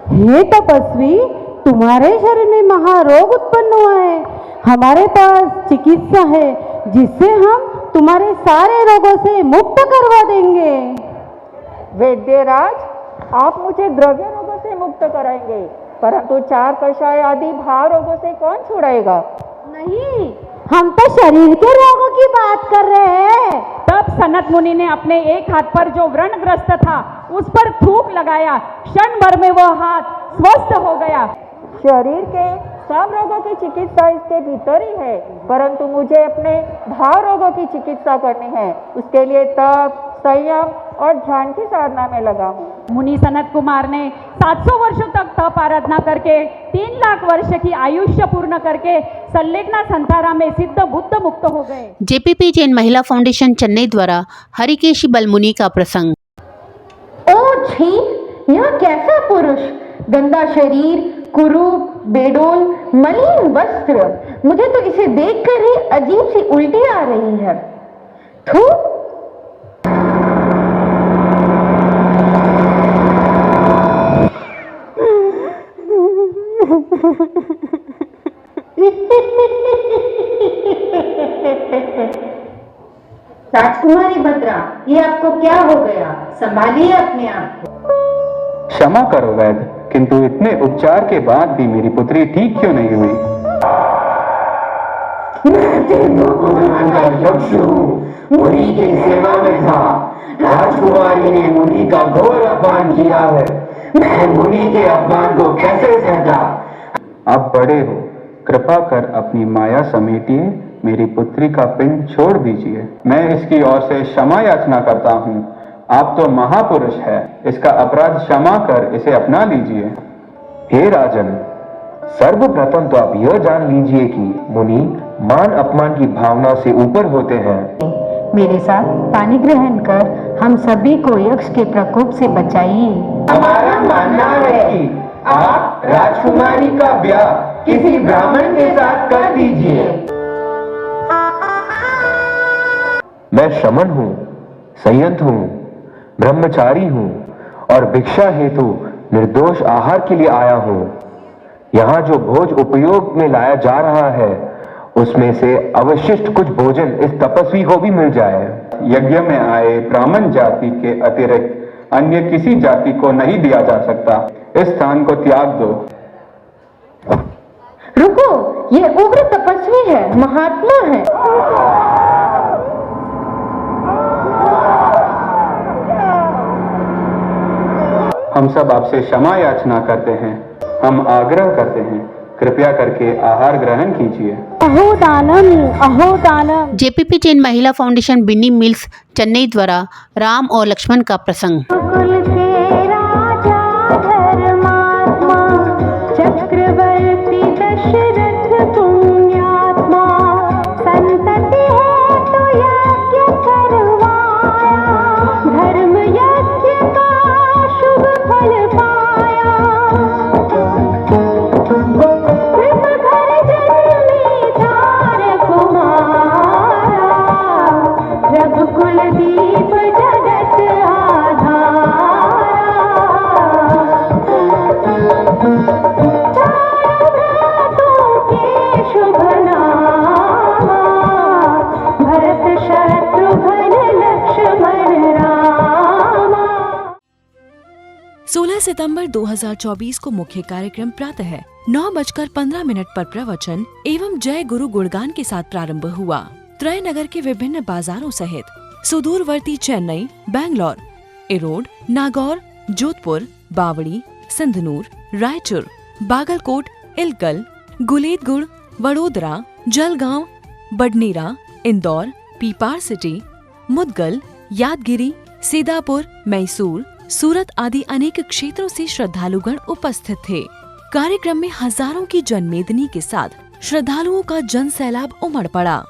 हे तपस्वी, तुम्हारे शरीर में महारोग उत्पन्न हुआ है। हमारे पास चिकित्सा है जिससे हम तुम्हारे सारे रोगों से मुक्त करवा देंगे। वैद्यराज, आप मुझे द्रव्य रोगों से मुक्त कराएंगे, परंतु चार कषाय आदि भाव रोगों से कौन छुड़ाएगा? नहीं, हम तो शरीर के रोगों की बात कर रहे हैं। तब सनत मुनि ने अपने एक हाथ पर जो व्रणग्रस्त था उस पर थूक लगाया। क्षण भर में वह हाथ स्वस्थ हो गया। शरीर के सब रोगों की चिकित्सा इसके भीतर ही है, परंतु मुझे अपने भाव रोगों की चिकित्सा करनी है। उसके लिए तप, संयम और ध्यान की साधना में लगा हूँ। मुनि सनत कुमार ने 700 वर्षों तक तप आराधना करके 3 लाख वर्ष की आयुष्य पूर्ण करके संलेखना संतारा में सिद्ध बुद्ध मुक्त हो गए। जेपीपी जैन महिला फाउंडेशन चेन्नई द्वारा हरिकेशी बलमुनि का प्रसंग। ओ छी, यह कैसा पुरुष, गंदा शरीर, कुरूप, बेडोल, मलिन वस्त्र। मुझे तो इसे देखकर ही अजीब सी उल्टी आ रही है। थू। ये आपको क्या हो गया? संभालिए अपने आप को। क्षमा करो वैद्य, किंतु इतने उपचार के बाद भी मेरी पुत्री ठीक क्यों नहीं हुई? मुनि की सेवा में था। राजकुमारी ने मुनि का घोर अपमान किया है। मैं मुनि के अपमान को कैसे सहता? आप बड़े हो, कृपा कर अपनी माया समेटिए, मेरी पुत्री का पिंड छोड़ दीजिए। मैं इसकी ओर से क्षमा याचना करता हूँ। आप तो महापुरुष है, इसका अपराध क्षमा कर इसे अपना लीजिए। हे राजन, सर्वप्रथम तो आप यह जान लीजिए कि मुनि मान अपमान की भावना से ऊपर होते हैं। मेरे साथ पानी ग्रहण कर हम सभी को यक्ष के प्रकोप से बचाइए। हमारा मानना है कि आप राजकुमारी का ब्याह किसी ब्राह्मण के साथ कर दीजिए। मैं शमन हूँ, संयत हूँ, ब्रह्मचारी हूँ और भिक्षा हेतु निर्दोष आहार के लिए आया हूँ। यहाँ जो भोज उपयोग में लाया जा रहा है उसमें से अवशिष्ट कुछ भोजन इस तपस्वी को भी मिल जाए। यज्ञ में आए ब्राह्मण जाति के अतिरिक्त अन्य किसी जाति को नहीं दिया जा सकता। इस स्थान को त्याग दो। रुको, ये उग्र तपस्वी है, महात्मा है। हम सब आपसे क्षमा याचना करते हैं। हम आग्रह करते हैं, कृपया करके आहार ग्रहण कीजिए। अहो दानम, अहो दानम। JPP Jain Mahila foundation Binni mills Chennai द्वारा राम और लक्ष्मण का प्रसंग। कुल के राजा धर्मात्मा चक्रवर्ती दशरथ पुण्यात्मा संतति है तो यज्ञ करवाया, धर्म यज्ञ का शुभ फल पाया। कृप घर जन्मी धार कुमारा, रघुकुल दीप जगत आधारा। चारों धातु के शुभ नामा, भरत शत्रुघ्न लक्ष्मण रामा। 16 सितंबर 2024 को मुख्य कार्यक्रम प्रातः 9:15 पर प्रवचन एवं जय गुरु गुणगान के साथ प्रारंभ हुआ। त्रय नगर के विभिन्न बाजारों सहित सुदूरवर्ती चेन्नई, बैंगलोर, इरोड, नागौर, जोधपुर, बावड़ी, सिंधनूर, रायचूर, बागलकोट, इलकल, गुलेतगुड़, वडोदरा, जलगांव, बडनेरा, इंदौर, पीपार सिटी, मुदगल, यादगिरी, सीतापुर, मैसूर, सूरत आदि अनेक क्षेत्रों से श्रद्धालुगण उपस्थित थे। कार्यक्रम में हजारों की जनमेदनी के साथ श्रद्धालुओं का जन सैलाब उमड़ पड़ा।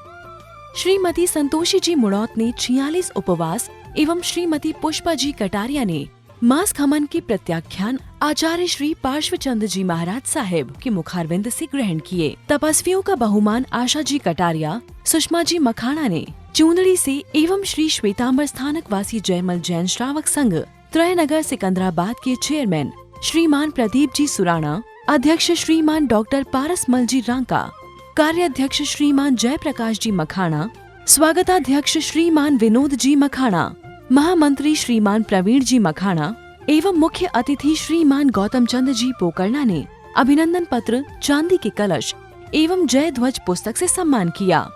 श्रीमती संतोषी जी मुड़ौत ने 46 उपवास एवं श्रीमती पुष्पा जी कटारिया ने मास खमन के प्रत्याख्यान आचार्य श्री पार्श्वचंद जी महाराज साहेब के मुखारविंद से ग्रहण किए। तपस्वियों का बहुमान आशा जी कटारिया, सुषमा जी मखाना ने चूंदड़ी से एवं श्री श्वेतांबर स्थानक वासी जयमल जैन श्रावक संघ त्रयनगर सिकंदराबाद के चेयरमैन श्रीमान प्रदीप जी सुराणा, अध्यक्ष श्रीमान डॉक्टर पारसमल जी रांका, कार्याध्यक्ष श्रीमान जयप्रकाश जी मखाना, स्वागताध्यक्ष श्रीमान विनोद जी मखाना, महामंत्री श्रीमान प्रवीण जी मखाना एवं मुख्य अतिथि श्रीमान गौतम चंद जी पोकरना ने अभिनंदन पत्र, चांदी के कलश एवं जय ध्वज पुस्तक से सम्मान किया।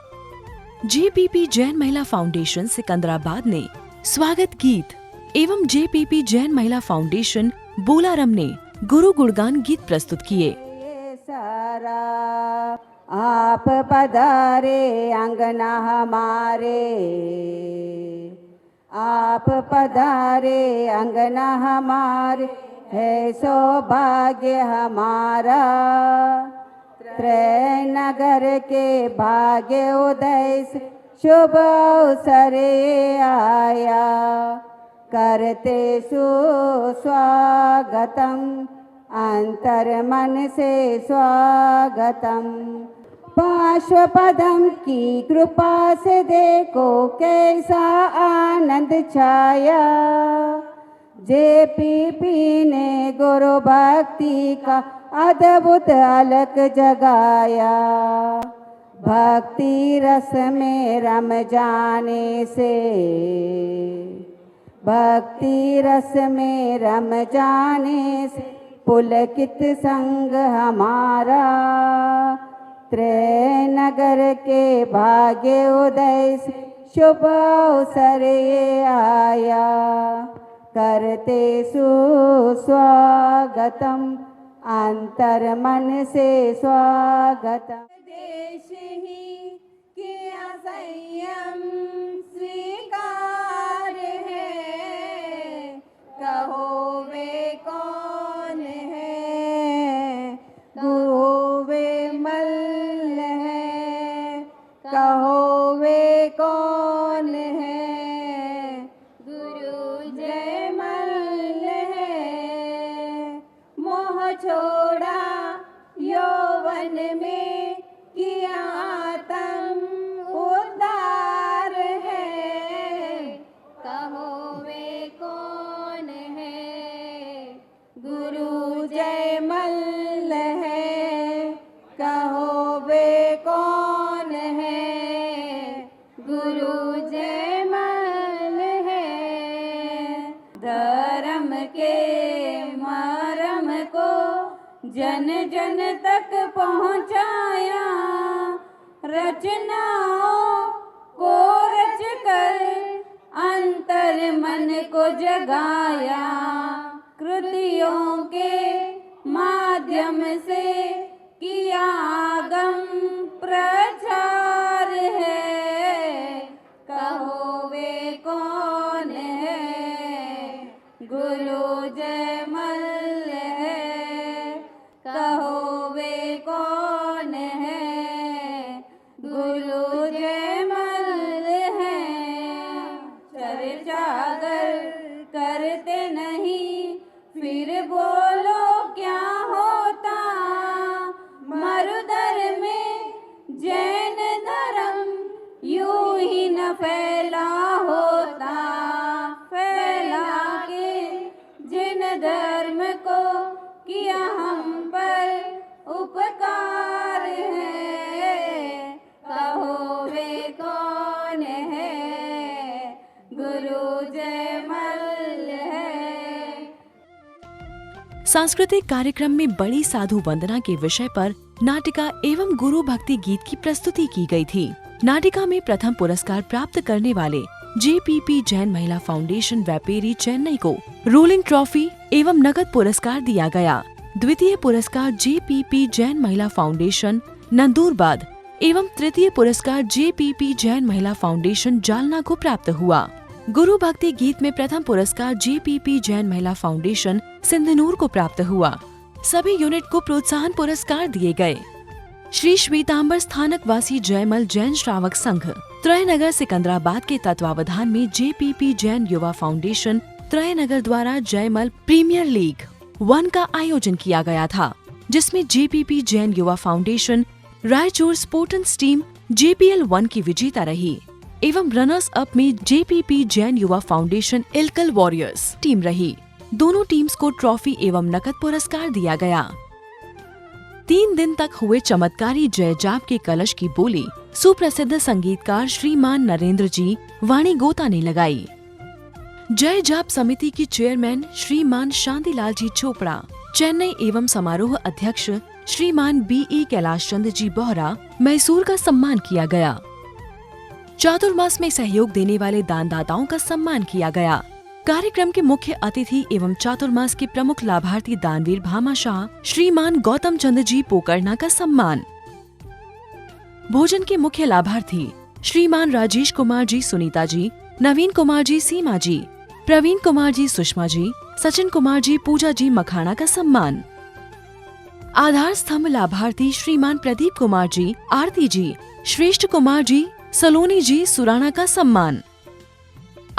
जेपीपी जैन महिला फाउंडेशन सिकंदराबाद ने स्वागत गीत एवं जेपीपी जैन महिला फाउंडेशन बोलारम ने गुरु गुणगान गीत प्रस्तुत किए। सारा आप पधारे अंगना हमारे, आप पधारे अंगना हमारे, है सौभाग्य हमारा। त्रय नगर के भाग्य उदय से शुभ अवसर आया, करते सुस्वागतम अंतर मन से स्वागतम। पार्श्वपदम की कृपा से देखो कैसा आनंद छाया, जेपीपी ने गुरु भक्ति का अद्भुत अलग जगाया। भक्ति रस में रम जाने से, भक्ति रस में रम जाने से पुलकित संग हमारा, त्रय नगर के भाग्य उदय से शुभ अवसर ये आया, करते सुस्वागतम अंतर मन से स्वागतम। देश ही किया संयम स्वीकार है, कहो वे कौन है, गुरु वे मल्ल है, कहो वे कौन है, गुरु जय मल्ल है। मोह छोड़ा यौवन में किया आत्म उद्धार है, कहो वे कौन है, गुरु जय मल्ल है, कहो वे कौन है, गुरु जय मल्ल है। धर्म के मरम को जन जन तक पहुँचाया, रचनाओं को रच कर अंतर मन को जगाया, कृतियों के माध्यम से किया आगम प्रचार है, कहो वे कौन है, गुरु जय मल्ल है, कहो वे कौन है, गुरु जय मल्ल है। चर्चा अगर करते नहीं फिर बोलो क्या होता, मरुधर में जैन धर्म यूं ही न फैला होता, फैला के जिन धर्म को किया हम पर उपकार है, कहो वे कौन है, गुरु जय मल्ल है। सांस्कृतिक कार्यक्रम में बड़ी साधु वंदना के विषय पर नाटिका एवं गुरु भक्ति गीत की प्रस्तुति की गई थी। नाटिका में प्रथम पुरस्कार प्राप्त करने वाले JPP जैन महिला फाउंडेशन वेपेरी चेन्नई को रोलिंग ट्रॉफी एवं नगद पुरस्कार दिया गया। द्वितीय पुरस्कार JPP जैन महिला फाउंडेशन नंदूरबाद एवं तृतीय पुरस्कार JPP जैन महिला फाउंडेशन जालना को प्राप्त हुआ। गुरु भक्ति गीत में प्रथम पुरस्कार JPP जैन महिला फाउंडेशन सिंधनूर को प्राप्त हुआ। सभी यूनिट को प्रोत्साहन पुरस्कार दिए गए। श्री श्वेतांबर स्थानक वासी जयमल जैन श्रावक संघ त्रयनगर सिकंदराबाद के तत्वावधान में JPP जैन युवा फाउंडेशन त्रयनगर द्वारा जयमल प्रीमियर लीग 1 का आयोजन किया गया था, जिसमें JPP जैन युवा foundation Raichur sports team JPL 1 की विजेता रही एवं रनर्स अप में JPP जैन युवा फाउंडेशन इलकल वॉरियर्स टीम रही। दोनों टीम्स को ट्रॉफी एवं नकद पुरस्कार दिया गया। 3 दिन तक हुए चमत्कारी जय जाप के कलश की बोली सुप्रसिद्ध संगीतकार श्रीमान नरेंद्र जी वाणी गोता ने लगाई। जय जाप समिति की चेयरमैन श्रीमान शांतिलाल जी चोपड़ा, चेन्नई एवं समारोह अध्यक्ष श्रीमान BE कैलाश चंद्र जी बोहरा, मैसूर का सम्मान किया गया। चातुर्मास में सहयोग देने वाले दानदाताओं का सम्मान किया गया। कार्यक्रम के मुख्य अतिथि एवं चातुर्मास के प्रमुख लाभार्थी दानवीर भामाशाह श्रीमान गौतम चंद्र जी पोकरना का सम्मान। भोजन के मुख्य लाभार्थी श्रीमान राजेश कुमार जी सुनीता जी, नवीन कुमार जी सीमा जी, प्रवीण कुमार जी सुषमा जी, सचिन कुमार जी पूजा जी मखाना का सम्मान। आधार स्तंभ लाभार्थी श्रीमान प्रदीप कुमार जी आरती जी, श्रेष्ठ कुमार जी सलोनी जी सुराना का सम्मान।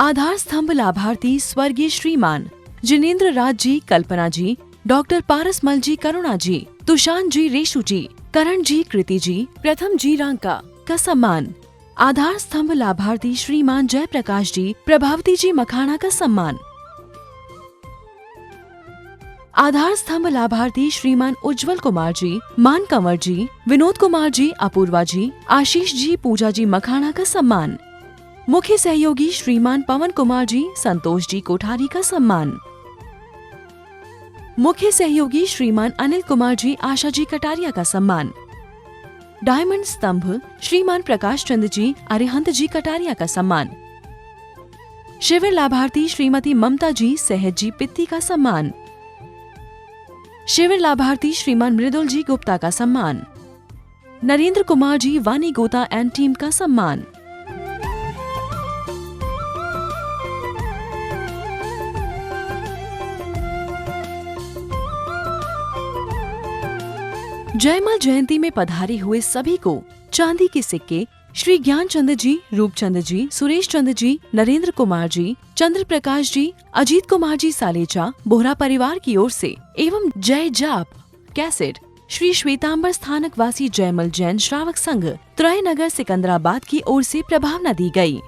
आधार स्तंभ लाभार्थी स्वर्गीय श्रीमान जिनेन्द्र राज जी कल्पना जी, डॉक्टर पारसमल जी करुणा जी, तुषान जी रेशु जी, करण जी कृति जी, प्रथम जी रांका का सम्मान। आधार स्तंभ लाभार्थी श्रीमान जयप्रकाश जी प्रभावती जी मखाना का सम्मान। आधार स्तंभ लाभार्थी श्रीमान उज्जवल कुमार जी, मान कंवर जी, विनोद कुमार जी, अपूर्वा जी, आशीष जी, पूजा जी मखाना का सम्मान। मुख्य सहयोगी श्रीमान पवन कुमार जी, संतोष जी कोठारी का सम्मान। मुख्य सहयोगी श्रीमान अनिल कुमार जी, आशा जी कटारिया का सम्मान। डायमंड स्तंभ श्रीमान प्रकाश चंद्र जी, अरिहंत जी कटारिया का सम्मान। शिविर लाभार्थी श्रीमती ममता जी, सहज जी पित्ती का सम्मान। शिविर लाभार्थी श्रीमान मृदुल जी गुप्ता का सम्मान। नरेंद्र कुमार जी, वानी गोता एंड टीम का सम्मान। जयमल जयंती में पधारे हुए सभी को चांदी के सिक्के श्री ज्ञान चंद्र जी, रूपचंद्र जी, सुरेश चंद्र जी, नरेंद्र कुमार जी, चंद्र प्रकाश जी, अजीत कुमार जी सालेचा, बोहरा परिवार की ओर से एवं जय जाप कैसेट श्री श्वेतांबर स्थानक वासी जयमल जैन श्रावक संघ त्रय नगर सिकंदराबाद की ओर से प्रभावना दी गई।